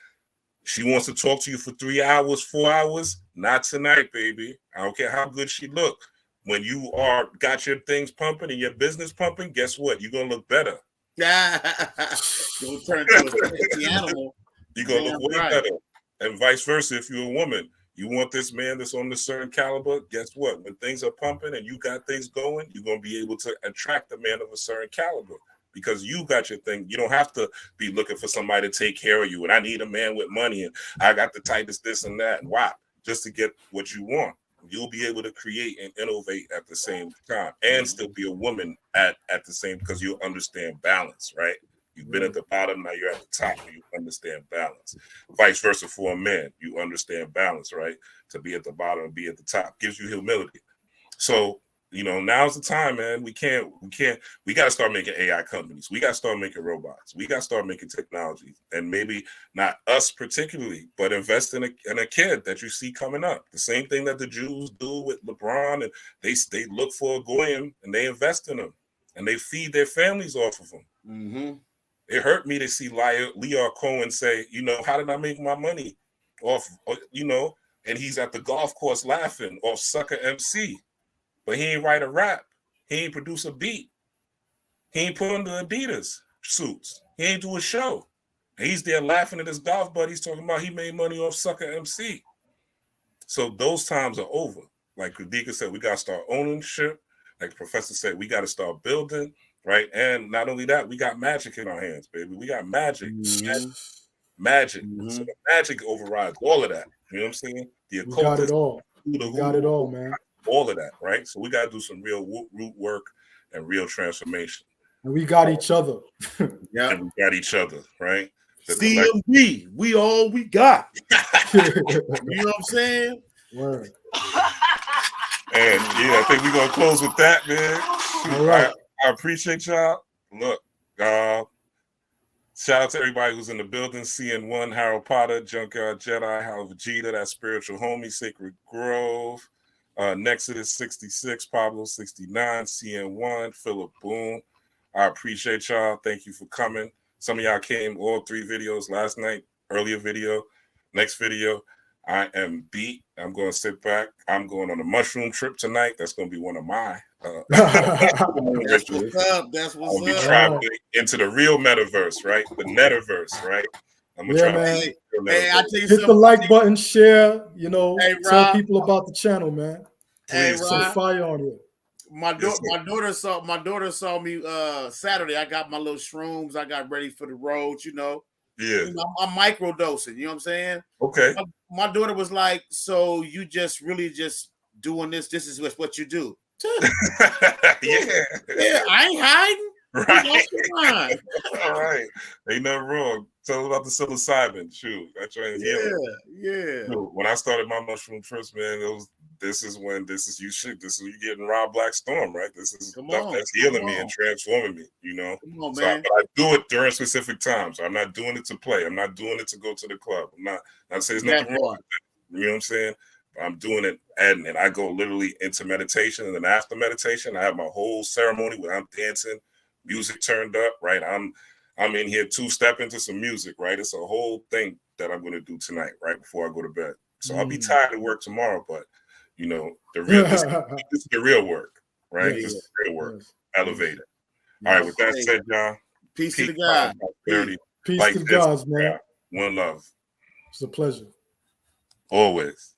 She wants to talk to you for 3 hours, 4 hours. Not tonight, baby. I don't care how good she look. When you got your things pumping and your business pumping, guess what? You're going to look better. You'll turn into a sexy animal. You're gonna look way better, and vice versa. If you're a woman, you want this man that's on a certain caliber. Guess what? When things are pumping and you got things going, you're gonna be able to attract a man of a certain caliber because you got your thing. You don't have to be looking for somebody to take care of you. And I need a man with money, and I got the tightest this and that, and why? Just to get what you want. You'll be able to create and innovate at the same time and still be a woman at the same, because you understand balance, right? You've been at the bottom, now you're at the top, and you understand balance. Vice versa for a man, you understand balance, right? To be at the bottom and be at the top gives you humility. So, you know, now's the time, man. We got to start making AI companies. We got to start making robots. We got to start making technology, and maybe not us particularly, but invest in a kid that you see coming up. The same thing that the Jews do with LeBron, and they look for a goyim and they invest in them, and they feed their families off of them. Mm-hmm. It hurt me to see Leo Cohen say, you know, how did I make my money off, you know, and he's at the golf course laughing off Sucker MC. But he ain't write a rap. He ain't produce a beat. He ain't put on the Adidas suits. He ain't do a show. And he's there laughing at his golf buddies talking about he made money off Sucker MC. So those times are over. Like Khadija said, we got to start owning shit. Like the professor said, we got to start building, right? And not only that, we got magic in our hands, baby. We got magic. Mm-hmm. Magic. Mm-hmm. So the magic overrides all of that. You know what I'm saying? The occult. We got it all. We got it all, man. All of that, right? So we got to do some real root work and real transformation. And we got each other. Yeah. And we got each other, right? CMB, we all we got. You know what I'm saying? Word. And yeah, I think we're going to close with that, man. All right. I appreciate y'all. Look, shout out to everybody who's in the building. CN1, Harold Potter, Junkyard Jedi, Hal Vegeta, that spiritual homie, Sacred Grove. Nexus 66, Pablo 69, CN1, Philip Boone. I appreciate y'all. Thank you for coming. Some of y'all came all 3 videos last night, earlier video, next video. I am beat. I'm going to sit back. I'm going on a mushroom trip tonight. That's going to be one of my That's what's up. That's I'll what's be up. traveling into the real metaverse, right? The Netaverse, right? I'm gonna Yeah, try man. to Hey, I tell you Hit something. the like button, share, you know, Hey, tell Rob. people about the channel, man. Hey, Please, Some Rob. fire on here. My Yes, daughter saw me Saturday. I got my little shrooms. I got ready for the road, you know. yeah. You know, I'm micro dosing, you know what I'm saying? Okay. My daughter was like, so you just really just doing this? This is what you do. Yeah. Yeah, I ain't hiding. Right. All right. Ain't nothing wrong. Tell us about the psilocybin. Shoot. That's right. Yeah. Shoot. When I started my mushroom trips, man, this is you getting Rob Black Storm, right? This is stuff that's healing me and transforming me, you know. Come on, So man. but I do it during specific times. I'm not doing it to play. I'm not doing it to go to the club. I'm not saying there's nothing wrong with it. You know what I'm saying? I'm doing it and I go literally into meditation, and then after meditation, I have my whole ceremony where I'm dancing, music turned up, right? I'm in here two-step into some music, right? It's a whole thing that I'm going to do tonight, right before I go to bed. So I'll be tired of work tomorrow, but you know, this is the real work, right? Yes. This is the real work. Yes. Elevated. All right, with that said, y'all, Peace to the God. Peace to the gods, man. One love. It's a pleasure. Always.